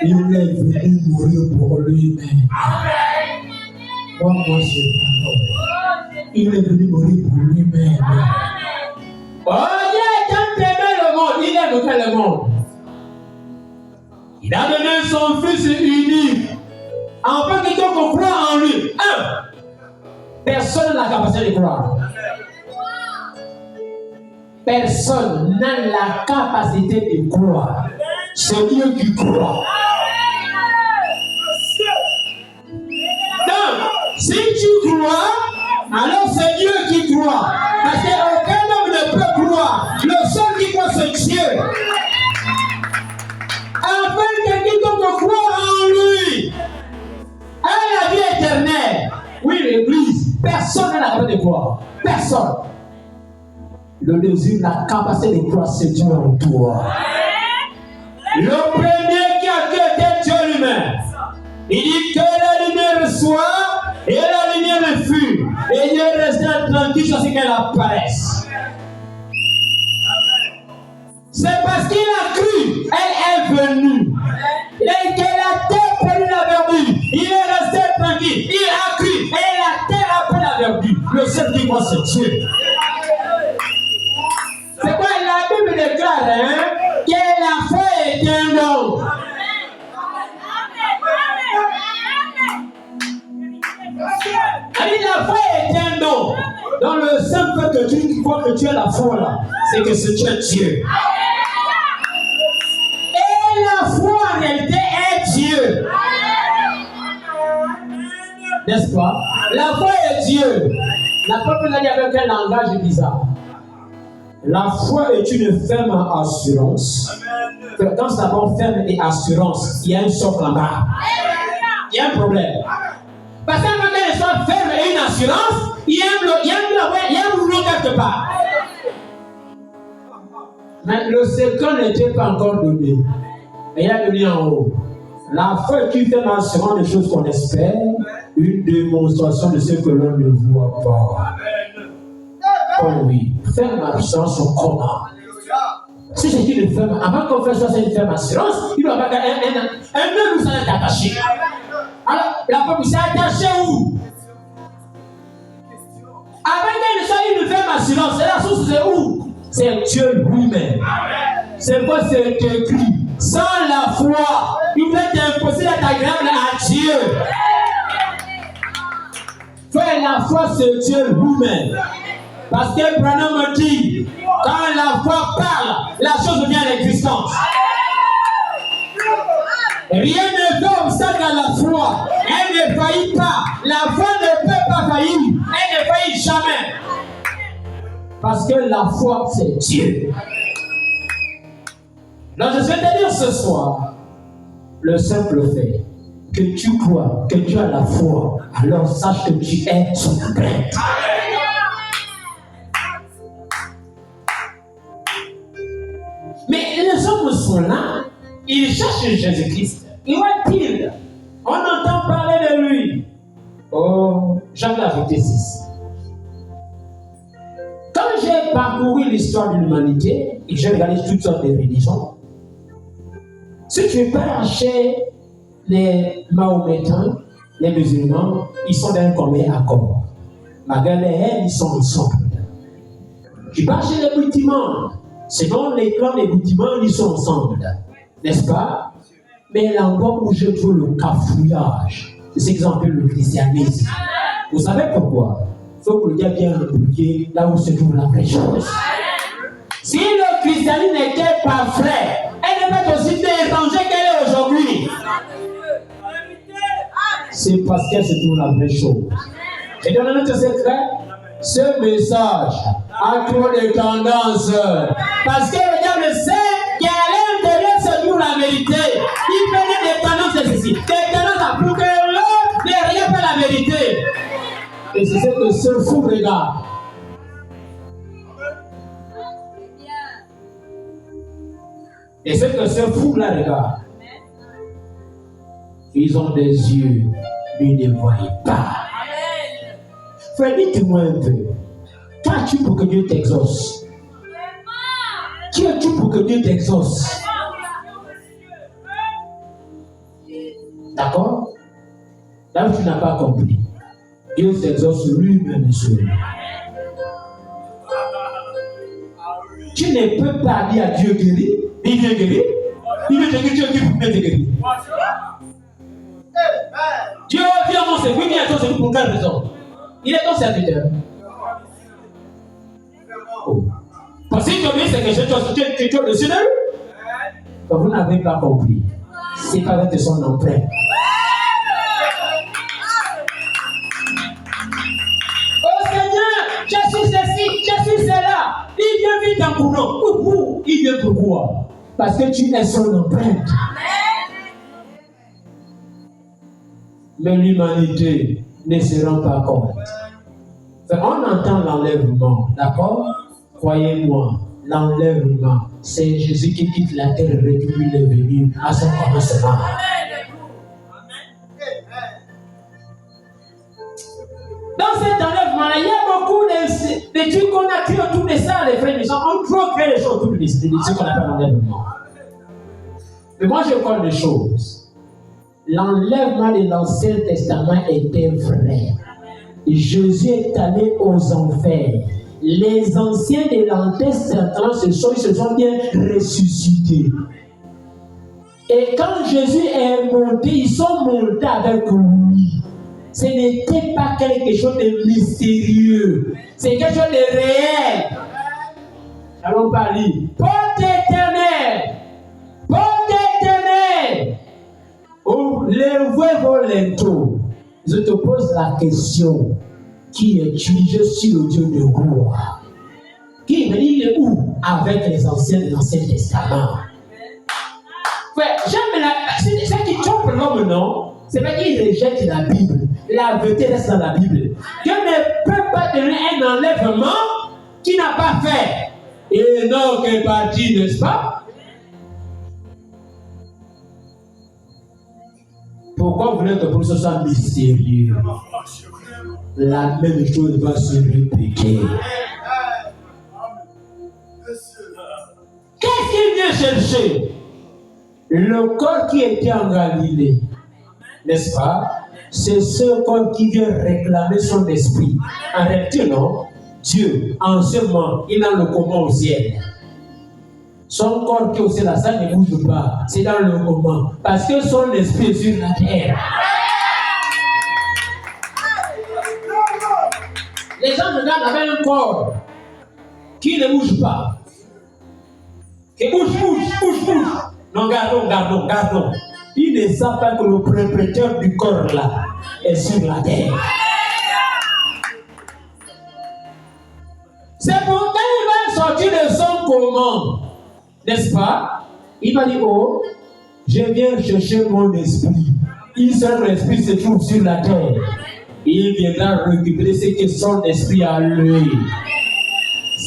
Il est venu mourir pour lui-même. Moi, c'est pas. Il est venu mourir pour lui-même. Oh Dieu, tant aimé le monde, il aime le monde. Il a donné son Fils unique. Enfin, quelqu'un qu'on croit en lui. Personne n'a la capacité de croire. Personne n'a la capacité de croire. C'est Dieu qui croit. Donc, si tu crois, alors c'est Dieu qui croit. Parce qu'aucun homme ne peut croire. Le seul qui croit, c'est Dieu. Enfin, quelqu'un qu'on croit en lui. À la vie éternelle. Oui, l'église. Personne n'a la capacité de croire. Personne. Le désir, la capacité de croire, c'est Dieu en toi. Le premier qui a créé Dieu lui-même. Il dit que la lumière soit et la lumière fut. Et Dieu resta tranquille jusqu'à ce qu'elle apparaisse. C'est parce qu'il a cru, elle est venue. Il dit, il a cru, et la terre après la verdure. Le seul qui moi, c'est Dieu. C'est quoi la Bible déclare, que la foi est un don. La foi est un don. Dans le simple fait que tu crois que tu as la foi là, c'est que c'est Dieu. Et la foi en réalité est Dieu. N'est-ce pas? La foi est Dieu. La peuple l'a dit avec un langage bizarre. La foi est une ferme assurance. Quand c'est d'abord ferme et assurance, il y a une socle en bas. Il y a un problème. Parce qu'un moment qu'elle soit ferme et une assurance, il y a un rouleau quelque part. Mais le secret n'était pas encore donné. Et il a donné en haut. La foi qui fait assurance des choses qu'on espère, une démonstration de ce que l'on ne voit pas. Oh oui, ferme assurance au comment. Si c'est une ferme, avant qu'on fasse ça, c'est une ferme assurance, il doit avoir un nœud où ça est attaché. Alors, la peuple s'est attachée où? Avant qu'elle soit une ferme assurance, c'est la source, c'est où? C'est Dieu lui-même. C'est quoi c'est écrit? Sans la foi, il va être impossible d'être agréable à Dieu. Faire la foi, c'est Dieu lui-même. Parce que Branham dit, quand la foi parle, la chose devient l'existence. Rien ne fait obstacle à la foi. Elle ne faillit pas. La foi ne peut pas faillir. Elle ne faillit jamais. Parce que la foi, c'est Dieu. Donc je vais te dire ce soir, le simple fait que tu crois, que tu as la foi, alors sache que tu es son empreinte. Mais les hommes sont là, ils cherchent Jésus-Christ. Où est-il? On entend parler de lui. Oh, Jean chapitre 6. Quand j'ai parcouru l'histoire de l'humanité et que j'ai regardé toutes sortes de religions, si tu pars chez les Mahométans, les musulmans, ils sont d'un commun accord. Malgré les haines, ils sont ensemble. Tu pars chez les musulmans, selon les clans des musulmans, ils sont ensemble. N'est-ce pas? Mais l'endroit où je trouve le cafouillage, c'est ce qu'ils appellent le christianisme. Vous savez pourquoi? Il faut que le diable vienne replier là où se trouve la vraie chose. Si le christianisme n'était pas vrai, elle n'est pas aussi dérangée qu'elle est aujourd'hui. C'est parce qu'elle se trouve la vraie chose. Et dans notre secret, ce message a trop de tendances. Parce que le diable sait qu'à l'intérieur se trouve la vérité. Il prenait des tendances de ceci, des tendances pour que l'autre ne regarde pas la vérité. Et c'est ce que ce fou regarde. Et ce que ce fou-là regarde. Ils ont des yeux, mais ils ne voient pas. Frère, dites-moi un peu. Qu'as-tu pour que Dieu t'exauce? Qui es-tu pour que Dieu t'exauce? D'accord? Là où tu n'as pas compris. Dieu s'exauce lui-même seul. Tu ne peux pas dire à Dieu guéri. Il vient guérir. Il veut te guérir. Dieu qui peut te guérir. Dieu vient mon serviteur. Il vient à ton serviteur pour quelle raison? Il est ton serviteur. Oh. Parce que tu c'est que tu es au-dessus de lui. Vous n'avez pas compris. C'est pas avec son empreinte. Oh Seigneur, je suis ceci, je suis cela. Il vient vite en courant. Il vient pourquoi? Parce que tu es son empreinte. Mais l'humanité ne se rend pas compte. On entend l'enlèvement, d'accord? Croyez-moi, l'enlèvement, c'est Jésus qui quitte la terre et il est venu à son commencement. Dans cet enlèvement-là, il y a beaucoup de trucs qu'on a créés autour de ça, les frères. Ils ont trop créé les choses autour de ce qu'on appelle l'enlèvement. Mais moi, je parle des choses. l'enlèvement de l'Ancien Testament était vrai. Jésus est allé aux enfers. Les anciens de l'Ancien Testament se sont bien ressuscités. Et quand Jésus est monté, ils sont montés avec lui. Ce n'était pas quelque chose de mystérieux. C'est quelque chose de réel. Allons pas lire. Porte éternelle. Porte éternelle. Oh, levez vos linteaux. Je te pose la question. Qui es-tu? Je suis le Dieu de gloire. Qui est où? Avec les anciens de l'Ancien Testament. Ouais, j'aime ce qui trompe l'homme, non? C'est pas qu'il rejette la Bible. La vérité reste dans la Bible. Dieu ne peut pas donner un enlèvement qu'il n'a pas fait. Et non, qu'est parti, n'est-ce pas? Pourquoi vous voulez que pour ce soit mystérieux? La même chose va se répéter. Qu'est-ce qu'il vient chercher? Le corps qui était en Galilée, n'est-ce pas? C'est ce corps qui vient réclamer son esprit. En réalité, non? Dieu, en ce moment, il a le comment au ciel. Son corps qui est au ciel, ça ne bouge pas. C'est dans le moment. Parce que son esprit est sur la terre. Les gens regardent avec un corps qui ne bouge pas. Qui bouge. Non, gardons. Il ne sait pas que le propriétaire du corps là est sur la terre. C'est pourquoi il va sortir de son comment, n'est-ce pas? Il va dire, oh, je viens chercher mon esprit. Un seul esprit se trouve sur la terre. Il viendra récupérer ce que son esprit a lui.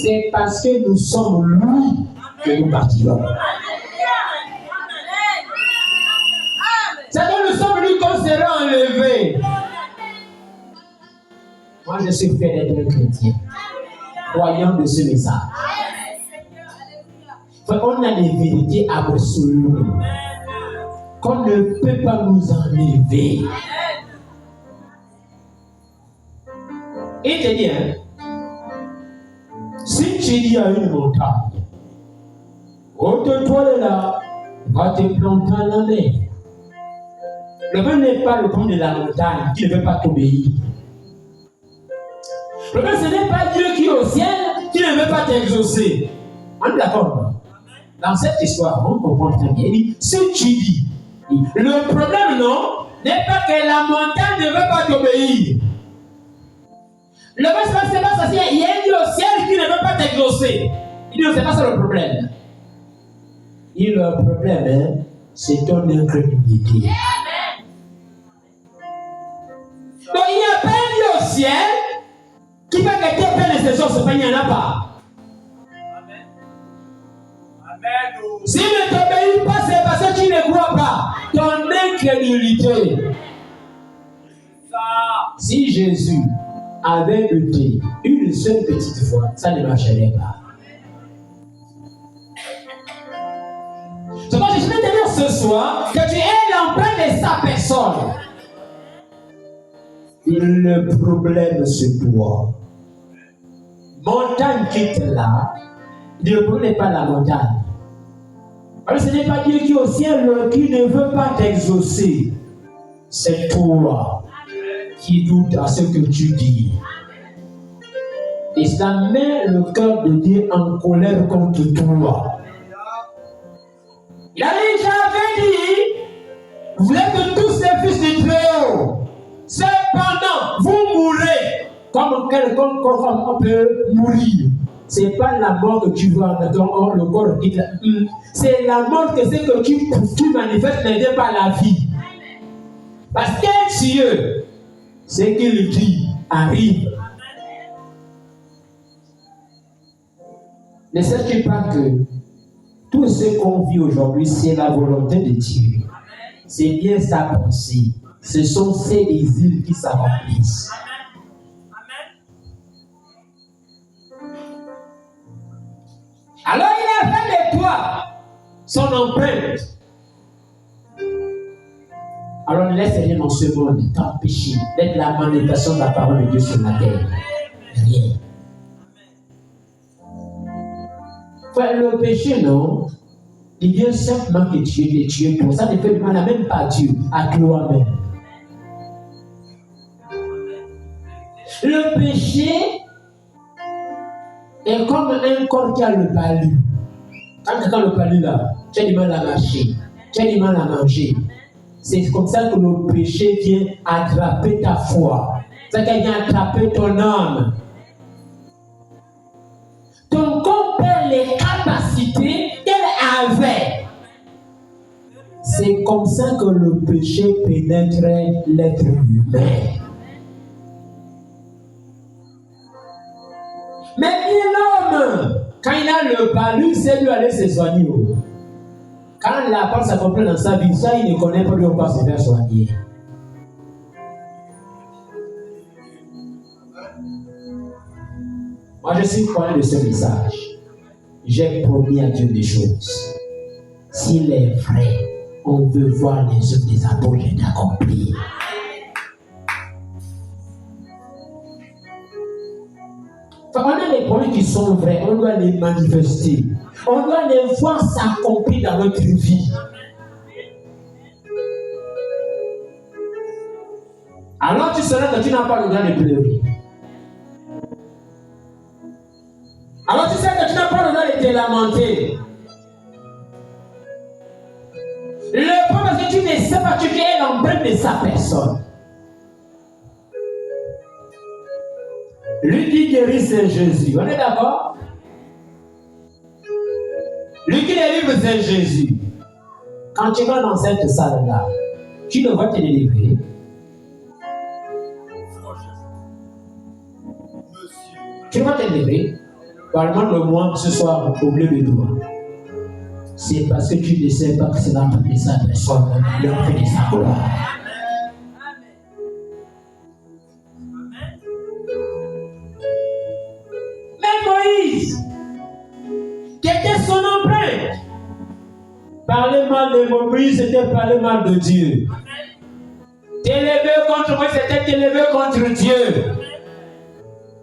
C'est parce que nous sommes lui que nous partirons. C'est que nous sommes lui qu'on sera enlevé. Moi, je suis fier d'être un chrétien, croyant de ce message. On a des vérités absolues qu'on ne peut pas nous enlever. Et te dit, si tu dis à une montagne, ôte-toi de là, va te planter à la mer. Le problème n'est pas le problème de la montagne qui ne veut pas t'obéir. Le problème, ce n'est pas Dieu qui est au ciel qui ne veut pas t'exaucer. On est d'accord? Dans cette histoire, on comprend très bien. Il dit, si tu dis, le problème, non, n'est pas que la montagne ne veut pas t'obéir. Le problème, c'est pas ça. Il y a un Dieu au ciel qui ne veut pas t'exaucer. Il dit, c'est pas ça le problème. Et le problème, c'est ton incrédulité. Donc, il n'y a pas un Dieu au ciel qui va gâter plein de choses, il n'y en a pas. S'il ne t'obéit pas, c'est parce que tu ne crois pas. Ton incrédulité. Si Jésus avait lutté une seule petite fois, ça ne marcherait pas. C'est pourquoi je vais te dire ce soir que tu es l'empreinte de sa personne. Et le problème, c'est toi. Montagne quitte là. Le problème n'est pas la montagne. Alors, ce n'est pas Dieu qui est au ciel qui ne veut pas t'exaucer. C'est toi qui doute à ce que tu dis. Et ça met le cœur de Dieu en colère contre toi. Il a dit, j'avais dit, vous êtes tous les fils du Très-Haut. Cependant, vous mourrez comme quelqu'un on peut mourir. Ce n'est pas la mort que tu vois dans le corps. C'est la mort que c'est que tu manifestes, n'est pas la vie. Parce que Dieu, ce qu'il dit arrive. Ne sais-tu pas que tout ce qu'on vit aujourd'hui, c'est la volonté de Dieu. C'est bien sa pensée. Ce sont ses désirs qui s'accomplissent. Alors il a fait de toi son empreinte. Alors ne laisse rien dans ce monde t'empêcher d'être la manifestation de la parole de Dieu sur la terre. Rien. Frère, le péché, non, il vient simplement que de tuer toi. Ça ne fait du mal à même pas à Dieu, à toi-même. Le péché est comme un corps qui a le palu. Quand le palu là, tu as du mal à marcher, tu as du mal à manger. C'est comme ça que le péché vient attraper ta foi. C'est qu'il vient attraper ton âme. Ton corps perd les capacités qu'elle avait. C'est comme ça que le péché pénètre l'être humain. Mais l'homme, quand il a le palu, c'est lui aller se soigner. Quand la parole s'accomplit dans sa vie, ça, il ne connaît pas lui, on va se faire soigner. Moi, je suis content de ce message. J'ai promis à Dieu des choses. S'il est vrai, on veut voir les œuvres des apôtres accomplies. Enfin, on a les projets qui sont vrais, on doit les manifester. On doit les voir s'accomplir dans notre vie. Alors tu seras que tu n'as pas le droit de pleurer. Alors tu sais que tu n'as pas le droit de te lamenter. Le problème c'est que tu ne sais pas que tu es l'empreinte de sa personne. Lui qui guérit, c'est Jésus. On est d'accord? Lui qui délivre, c'est Jésus. Quand tu vas dans cette salle-là, tu devras te délivrer. Tu vas te délivrer. Parle-moi ce soir au bleu de toi. C'est parce que tu ne sais pas que c'est l'empreinte de sa personne, l'empreinte de sa gloire. Parler mal de Moïse, c'était parler mal de Dieu. T'élever contre Moïse, c'était t'élever contre Dieu.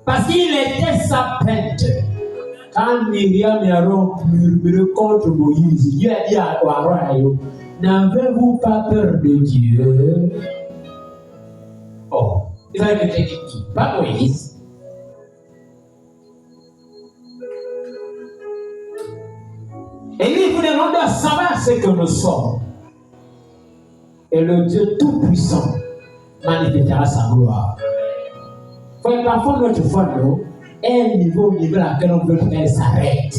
Parce qu'il était sa pète. Quand Myriam et Aaron murmuraient contre Moïse, Dieu a dit à Aaron, n'avez-vous pas peur de Dieu? Oh, il va dire qui? Pas Moïse. Et lui, vous demandez à savoir ce que nous sommes. Et le Dieu Tout-Puissant manifestera sa gloire. Parfois, notre foi, nous, est un niveau à laquelle on veut qu'elle s'arrête.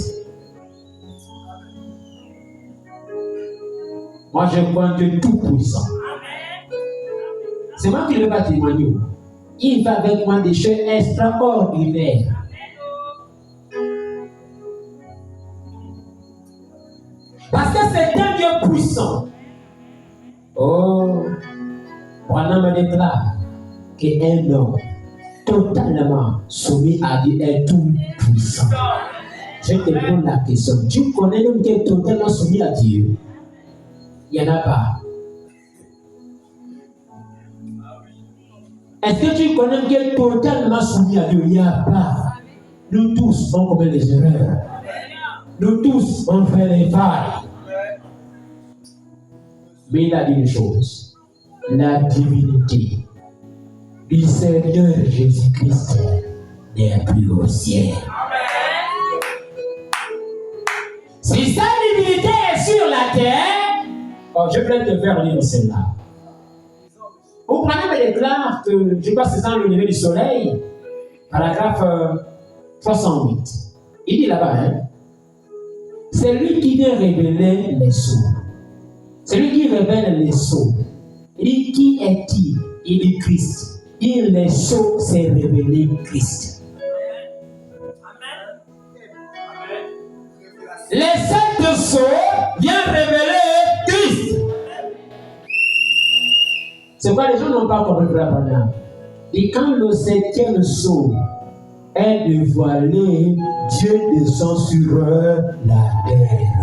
Moi, je vois un Dieu Tout-Puissant. C'est moi qui le vais témoigner. Il va avec moi des choses extraordinaires. Parce que c'est un Dieu puissant. Oh, Branham me déclare qu'un homme totalement soumis à Dieu est tout puissant. Je te pose la question. Tu connais l'homme qui est totalement soumis à Dieu? Il n'y en a pas. Est-ce que tu connais l'homme qui est totalement soumis à Dieu? Il n'y a pas. Nous tous, on commet des erreurs. Nous tous, on fait les failles. Mais il a dit une chose. La divinité du Seigneur Jésus-Christ n'est plus au ciel. Si sa divinité est sur la terre, oh, je vais te faire lire celle-là. Au Branham déclare que, je crois que c'est dans le lever du soleil, paragraphe 308. Il dit là-bas, hein, c'est lui qui vient révéler les sourds. C'est lui qui révèle les sourds. Il dit, qui est-il? Il dit Christ. Il dit, les sourds, c'est révélé Christ. Les sept sourds viennent révéler Christ. C'est quoi les gens n'ont pas compris la parole. Et quand le septième sceau est dévoilé, Dieu descend sur la terre.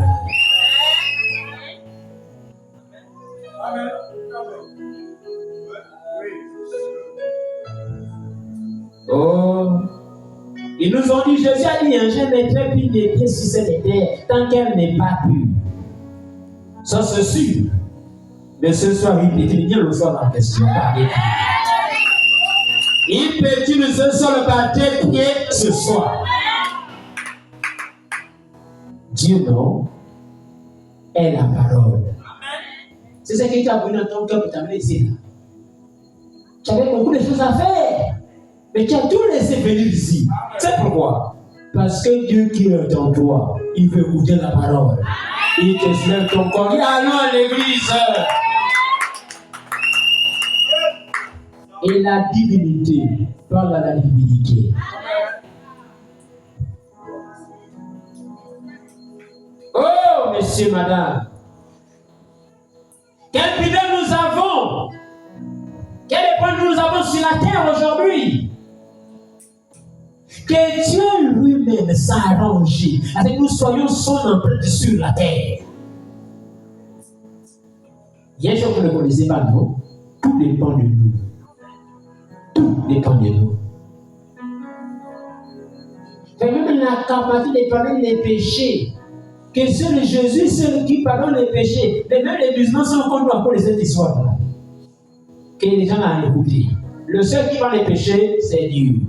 Ils nous ont dit, Jésus a dit, je mettrai plus des pieds sur cette terre tant qu'elle n'est pas pure. Ça c'est sûr. Mais ce soir, il peut tenir le soir en question. Il peut utiliser ce sol par tes pieds ce soir. Dieu, non, est la parole. C'est ce qui t'a venu dans ton cœur pour t'amener ici. Tu avais beaucoup de choses à faire, mais tu as tout laissé venir ici. C'est pourquoi? Parce que Dieu qui est en toi, il veut écouter la parole. Il te soulève ton corps. Allons à l'église. Et la divinité parle à la divinité. Oh, messieurs, madame. Quel privilège nous avons. Quel épreuve nous avons sur la terre aujourd'hui. Que Dieu lui-même s'arrange avec que nous soyons son empreinte sur la terre. Il y a des choses que vous ne connaissez pas, non? Tout dépend de nous. Tout dépend de nous. C'est même la capacité de pardonner les péchés. Que seul Jésus, celui qui pardonne les péchés. Mais même les musulmans sont contre encore cette histoire-là. Que les gens ont écouté. Le seul qui pardonne les péchés, c'est Dieu.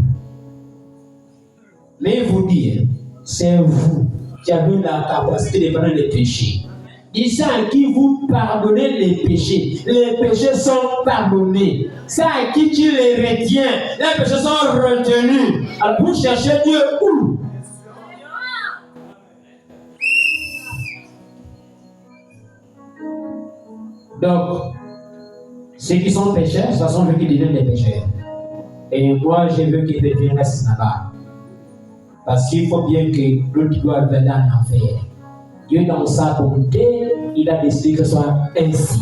Mais il vous dit, c'est vous qui avez la capacité de pardonner les péchés. Ici, à qui vous pardonnez les péchés sont pardonnés. C'est à qui tu les retiens, les péchés sont retenus. Alors vous cherchez Dieu où? Donc, ceux qui sont pécheurs, de toute façon, je veux qu'ils deviennent des pécheurs. Et moi, je veux qu'ils deviennent là-bas. Parce qu'il faut bien que l'autre doit venir en enfer. Dieu, dans sa bonté, il a décidé que ce soit ainsi.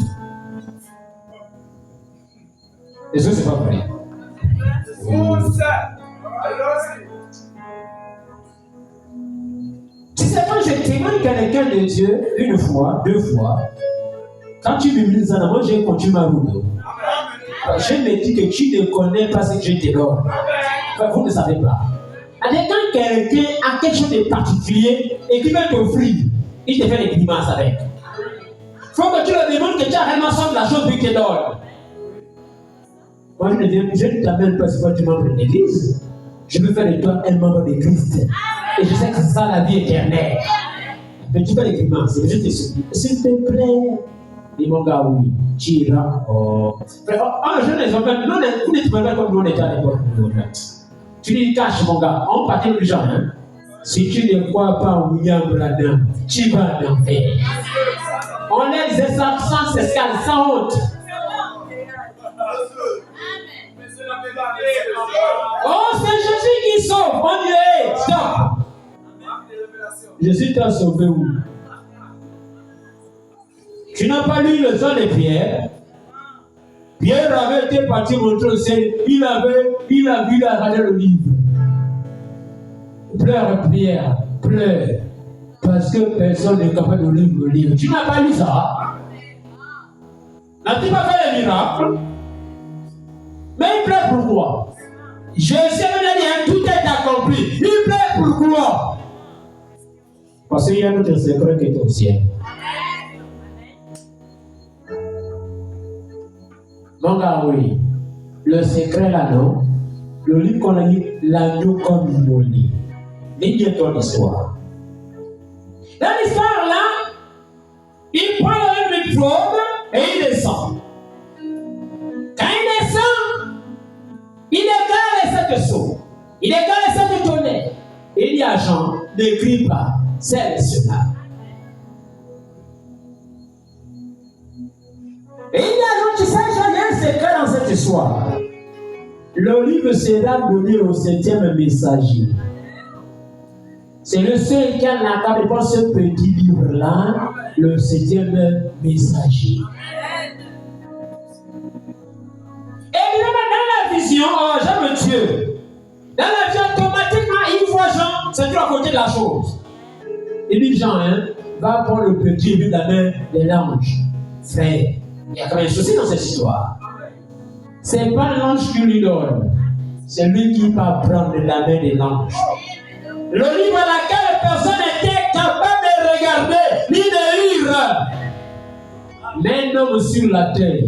Et ça, c'est pas vrai. Tu sais, quand je témoigne quelqu'un de Dieu, une fois, deux fois, quand tu me dis ça, moi, j'ai continué ma route. Je me dis que tu ne connais pas ce que je te donne. Vous ne savez pas. Quand quelqu'un a quelque chose de particulier et qui veut t'offrir, il te fait des grimaces avec. Il faut que tu le demandes que tu as réellement soif de la chose qu'il te donne. Moi, je ne t'amène pas si tu es membre de l'église. Je veux faire de toi un membre de Christ. Et je sais que c'est ça la vie éternelle. Mais tu fais des grimaces. Et je te supplie, s'il te plaît. Dis mon gars, oui, tu iras. Oh, je ne les emmène. Vous n'êtes pas comme nous, on était à l'époque. Tu dis, cache mon gars, on partait plus genre, hein? Si tu ne crois pas en William Branham, tu vas en enfer. On est des sans escale, sans honte. Oh, c'est Jésus qui sauve. On dit, hey, stop. Jésus t'a sauvé où? Tu n'as pas lu le sang de Pierre? Pierre avait été parti montrer au ciel, il a vu, il a regardé le livre. Pleure, Pierre, pleure. Parce que personne n'est capable de lire le livre. Tu n'as pas lu ça? N'as-tu pas fait les miracles? Mais il pleure pourquoi? Je sais bien, tout est accompli. Il pleure pourquoi? Parce qu'il y a notre secret qui est au ciel. Donc, oui, le secret là, non? Le livre qu'on a dit, l'agneau comme immolé. Mais bien ton histoire. Dans l'histoire là, il prend le microbe et il descend. Quand il descend, il égale les 7 sceaux. Il égale les 7 tonnerres. Et il dit à Jean, ne crie pas, c'est cela. Et il dit à Jean, tu sais, j'ai un secret dans cette histoire. Le livre sera donné au 7e messager. C'est le seul qui a la capacité de ce petit livre-là, le 7e messager. Évidemment, dans la vision, oh, j'aime Dieu. Dans la vision, automatiquement, il voit Jean, c'est Dieu à côté de la chose. Il dit, Jean, va prendre le petit livre de la main de l'ange. Frère, il y a quand même un souci dans cette histoire. Ce n'est pas l'ange qui lui donne, c'est lui qui va prendre la main de l'ange. Le livre à laquelle personne n'était capable de regarder, ni de lire. Mais un homme sur la terre,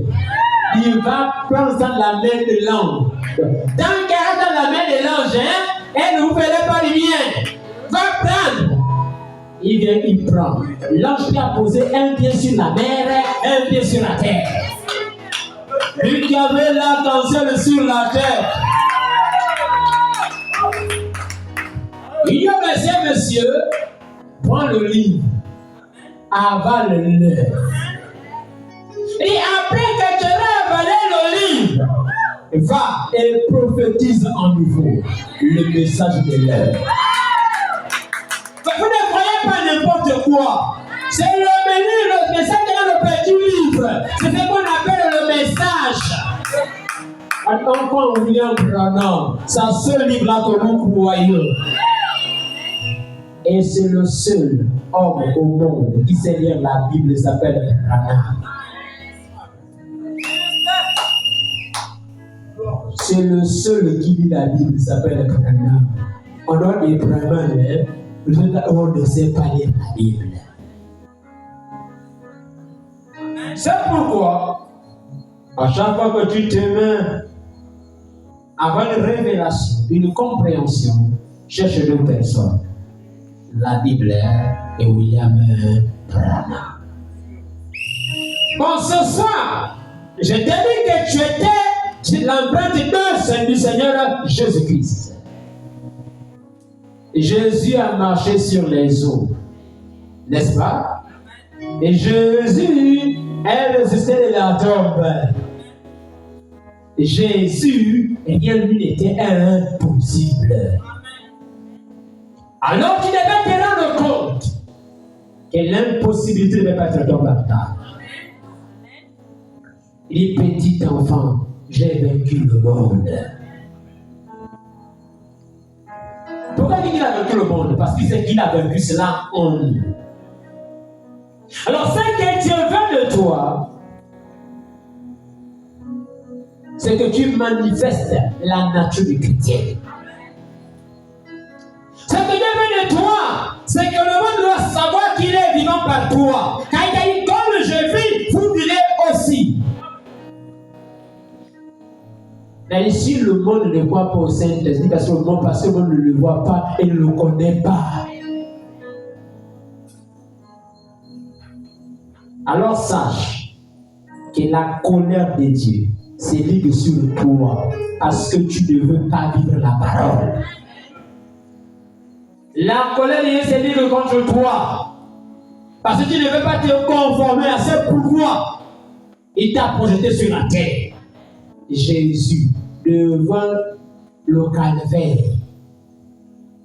il va prendre dans la main de l'ange. Tant qu'elle est dans la main de l'ange, elle ne vous verra pas du bien. Va prendre. Il vient, il prend. L'ange qui a posé un pied sur la mer, un pied sur la terre. Lui qui avait l'arc-en-ciel sur la terre. Il dit au monsieur, prends le livre, avale-le. Et après que tu aies avalé le livre, va et prophétise en nouveau le message de l'heure. Vous ne croyez pas n'importe quoi. C'est le message dans le petit livre. C'est ce qu'on appelle le message. Encore William Branham, c'est ce livre-là que vous croyez. Et c'est le seul homme au monde qui sait lire la Bible, il s'appelle Branham. C'est le seul qui lit la Bible, il s'appelle Branham. On doit des Branham, on ne sait pas lire la Bible. C'est pourquoi, à chaque fois que tu te mets avant une révélation, une compréhension, cherche deux personnes. La Bible et William Branham. Bon, ce soir, je t'ai dit que tu étais l'empreinte du Seigneur Jésus-Christ. Jésus a marché sur les eaux, n'est-ce pas? Et Jésus est résisté de la tombe. Jésus, rien lui n'était impossible. Alors tu devais te rendre compte que l'impossibilité ne peut pas être ton baptême. Il dit, petit enfant, j'ai vaincu le monde. Pourquoi il dit qu'il a vaincu le monde? Parce qu'il sait qu'il a vaincu cela en lui. Alors, ce que Dieu veut de toi, c'est que tu manifestes la nature du chrétien. Ce que Dieu veut de toi, c'est que le monde doit savoir qu'il est vivant par toi. Quand il a dit, comme je vis, vous vivez aussi. Mais ici, le monde ne croit pas au Saint-Esprit parce que le monde ne le voit pas et ne le connaît pas. Alors sache que la colère de Dieu s'élève sur toi parce que tu ne veux pas vivre la parole. La colère de Dieu s'élève contre toi parce que tu ne veux pas te conformer à ce pouvoir. Il t'a projeté sur la terre. Jésus, devant le calvaire,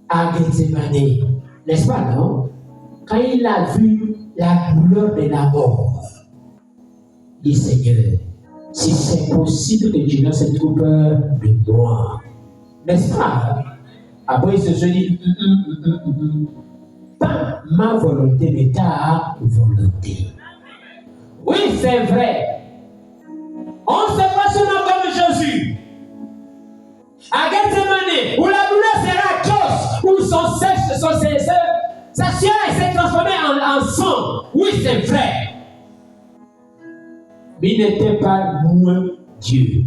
à Gethsemane, n'est-ce pas, non? Quand il a vu la douleur de la mort, il dit, Seigneur, si c'est possible que tu laisses cette peur de moi, n'est-ce pas? Après, il se dit, pas ma volonté, mais ta volonté. Oui, c'est vrai. On se passe comme Jésus. À Gethsemane, où la douleur sera atroce, où sa chair s'est transformée en sang. Oui, c'est vrai. Mais il n'était pas moins Dieu.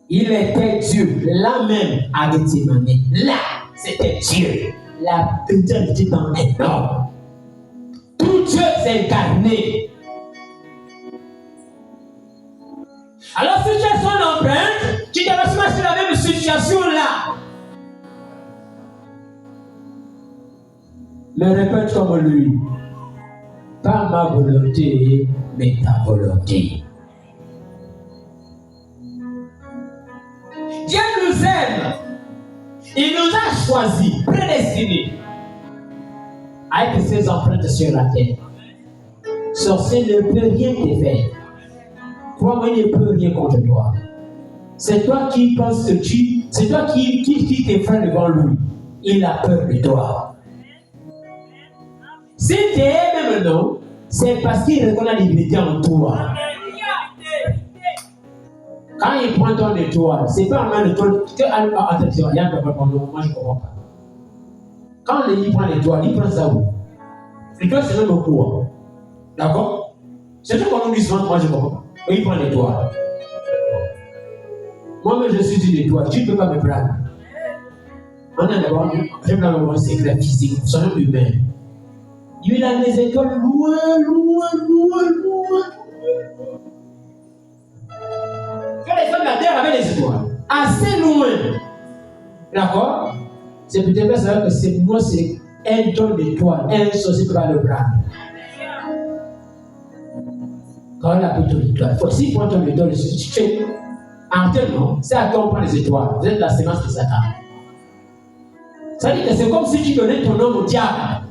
Il était Dieu, là même à Gethsemane. Là, c'était Dieu. La éternité dans un homme. Tout Dieu s'est incarné. Alors si tu es son empreinte, tu te retrouves sur la même situation là. Mais répète comme lui. Pas ma volonté, mais ta volonté. Dieu nous aime. Il nous a choisis, prédestinés à être ses empreintes sur la terre. Sorcier ne peut rien te faire. Crois-moi, il ne peut rien contre toi. C'est toi qui penses que c'est toi qui te freine devant lui. Il a peur de toi. Si tu es même non, c'est parce qu'il reconnaît la divinité en toi. Quand il prend ton étoile, c'est pas un étoile. Attention, il y a un peu moi je ne comprends pas. Quand il prend l'étoile, il prend ça où? L'étoile, c'est même au cours. D'accord? C'est ce qu'on nous dit souvent, moi je comprends. Il prend l'étoile. Moi-même, je suis une étoile. Tu ne peux pas me prendre. On est d'abord, je vais avoir un secret physique, son homme humain. Il a des étoiles loin. Quand les femmes de la terre avaient des étoiles, assez loin. D'accord? C'est peut-être pas ça que c'est moi, c'est un ton d'étoile. Un sorcier peut pas le prendre. Quand on a pris ton étoile, si prend ton étoile, tu fais. En tel non, c'est à toi on prend les étoiles. Vous êtes la sémence de Satan. Ça veut dire que c'est comme si tu donnais ton nom au diable.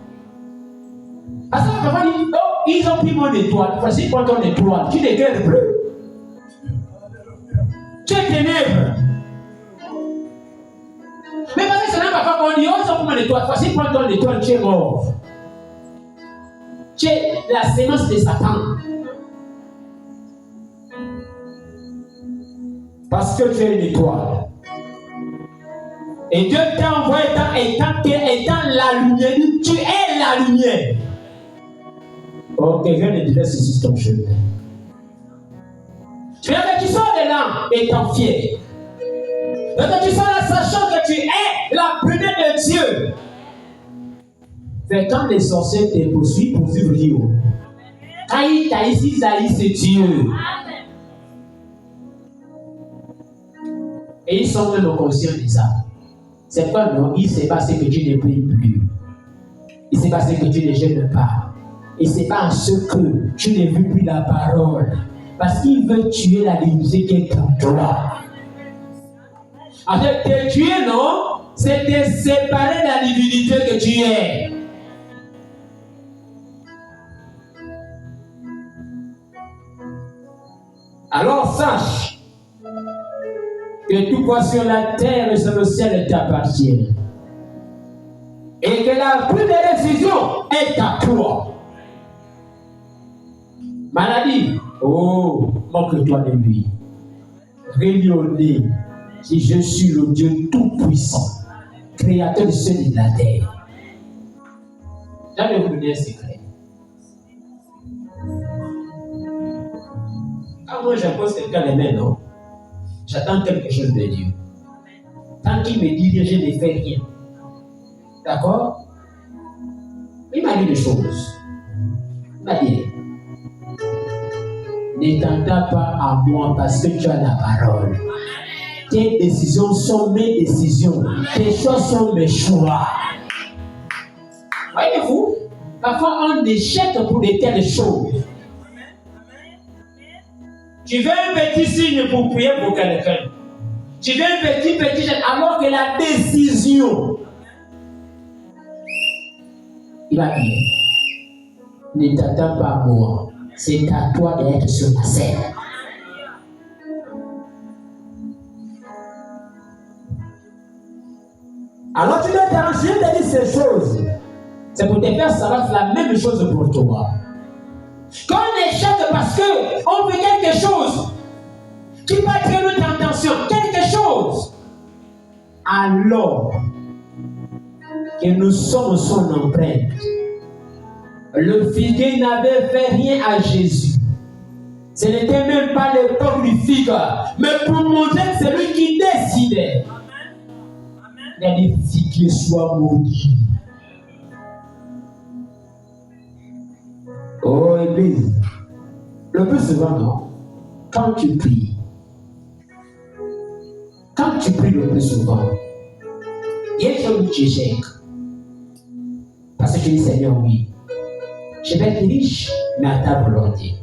À ça, papa dit, oh, ils ont pris mon étoile. Voici, prends ton étoile. Tu ne gueules plus. Tu es ténèbres. Mais parce que c'est là, papa, qu'on dit, oh, ils ont pris mon étoile. Voici, prends ton étoile, tu es mort. Tu es la sémence de Satan. Parce que tu es une étoile. Et Dieu t'a envoyé étant la lumière. Tu es la lumière. Ok, viens de dire ceci sur ton chemin. Tu viens que tu sors de là étant fier. Que tu sors là sachant que tu es la prunelle de Dieu. Fait quand les sorciers te poursuivent, Dieu. Quand ils taillent, c'est Dieu. Et ils sont même conscients de ça. C'est quoi non? Il sait pas ce que tu ne pries plus. Il sait pas ce que tu ne gênes pas. Il sait pas ce que tu ne veux plus la parole. Parce qu'il veut tuer la divinité qui est en toi. En fait, te tuer, non? C'est te séparer de la divinité que tu es. Alors sache que tout quoi sur la terre et sur le ciel t'appartient. Et que la plus de décision est à toi. Maladie, oh, moque-toi de lui. Rayonnez, si je suis le Dieu tout-puissant, créateur du ciel et de la terre. J'allais vous donner un secret. Quand moi j'impose quelqu'un les mains, non? J'attends quelque chose de Dieu. Tant qu'il me dit, je ne fais rien. D'accord? Il m'a dit des choses. Il m'a dit, ne t'entends pas à moi parce que tu as la parole. Tes décisions sont mes décisions. Tes choix sont mes choix. Voyez-vous, parfois on échec pour de telles choses. Tu veux un petit signe pour prier pour quelqu'un. Tu veux un petit geste alors que la décision. Il va dire, ne t'attends pas à moi. C'est à toi d'être sur la scène. Alors tu dois t'arranger de dire ces choses. C'est pour te faire savoir que c'est la même chose pour toi. Quand on échappe parce qu'on veut quelque chose qui va attirer notre attention, quelque chose, alors que nous sommes son empreinte. Le figuier n'avait fait rien à Jésus. Ce n'était même pas l'époque du figuier, mais pour montrer que c'est lui qui décidait. Il a dit figuier soit maudit. Oh Église, le plus souvent, non, quand tu pries le plus souvent, il y a une chose où tu échecs. Parce que tu dis, Seigneur, oui, je vais être riche, mais à ta volonté.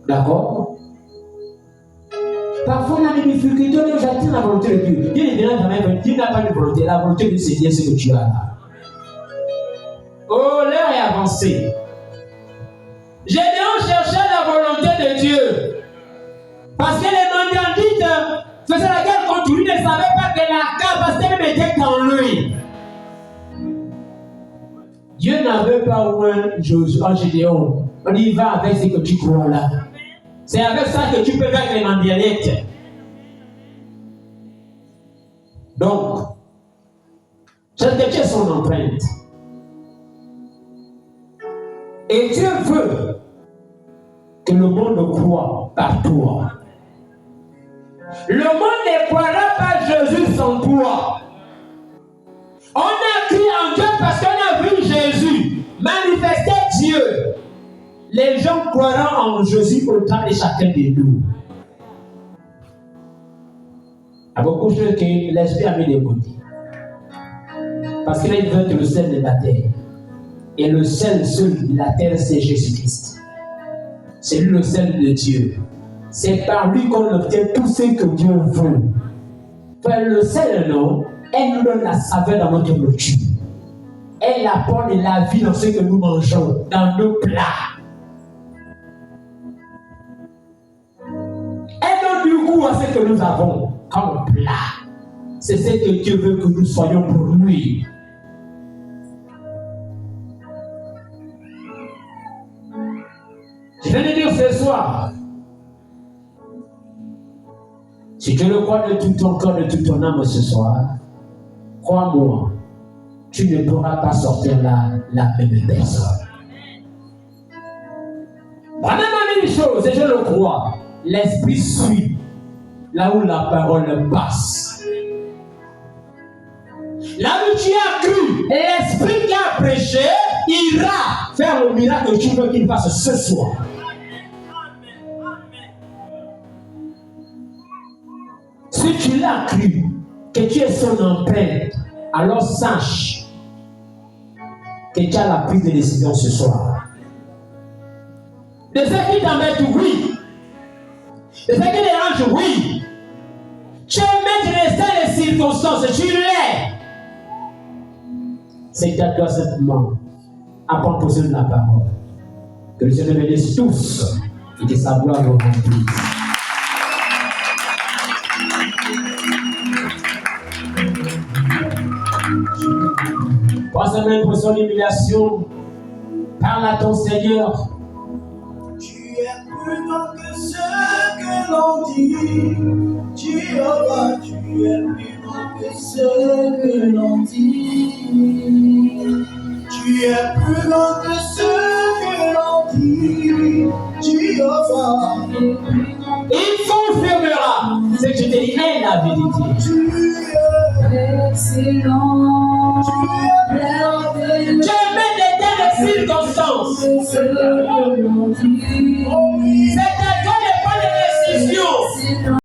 D'accord? Parfois, on a des difficultés, j'attends la volonté de Dieu. Dieu n'a pas de volonté, la volonté de Dieu, c'est bien ce que tu as là. Oh, l'heure est avancée. Gédéon cherchait la volonté de Dieu. Parce que les Madianites faisaient la guerre contre lui, ne savaient pas que la capacité même était en lui. Dieu n'avait pas en Gédéon. On y va avec ce que tu crois là. C'est avec ça que tu peux vaincre les Madianites. Donc, C'est que tu es son empreinte. Et Dieu veut que le monde croit par toi. Le monde ne croira pas Jésus sans toi. On a cru en Dieu parce qu'on a vu Jésus manifester Dieu. Les gens croiront en Jésus au temps de chacun de nous. Il y a beaucoup de choses que l'Esprit a mis de côté. Parce qu'il veut être le sel de la terre. Et le sel seul de la terre, c'est Jésus-Christ. C'est lui le sel de Dieu. C'est par lui qu'on obtient tout ce que Dieu veut. Faire le sel, non, elle nous donne la saveur dans notre nourriture. Elle apporte de la vie dans ce que nous mangeons, dans nos plats. Elle donne du goût à ce que nous avons comme plat. C'est ce que Dieu veut que nous soyons pour lui. Je viens de dire ce soir, si tu le crois de tout ton cœur, de toute ton âme ce soir, crois-moi, tu ne pourras pas sortir là la même personne. Pendant la même chose, et je le crois, l'esprit suit là où la parole passe. Là où tu as cru, l'esprit qui a prêché ira faire le miracle que tu veux qu'il fasse ce soir. Si tu l'as cru, que tu es son empreinte, alors sache que tu as la prise de décision ce soir. De ce qui t'embête, oui. De ce qui dérange, oui. Tu es maître de ces circonstances, tu l'es. C'est à toi simplement apprendre à poser de la parole. Que le Seigneur nous bénisse tous et que sa gloire nous remplisse. Troisième impression d'humiliation, parle à ton Seigneur. Tu es plus grand que ce que l'on dit. Jéhovah, tu es plus grand que ce que l'on dit. Tu es plus grand que ce que l'on dit. Jéhovah, Il confirmera ce que je te dis est la vérité. tu es excellent. Tu es maître de telles circonstances. Ce que l'on dit. C'est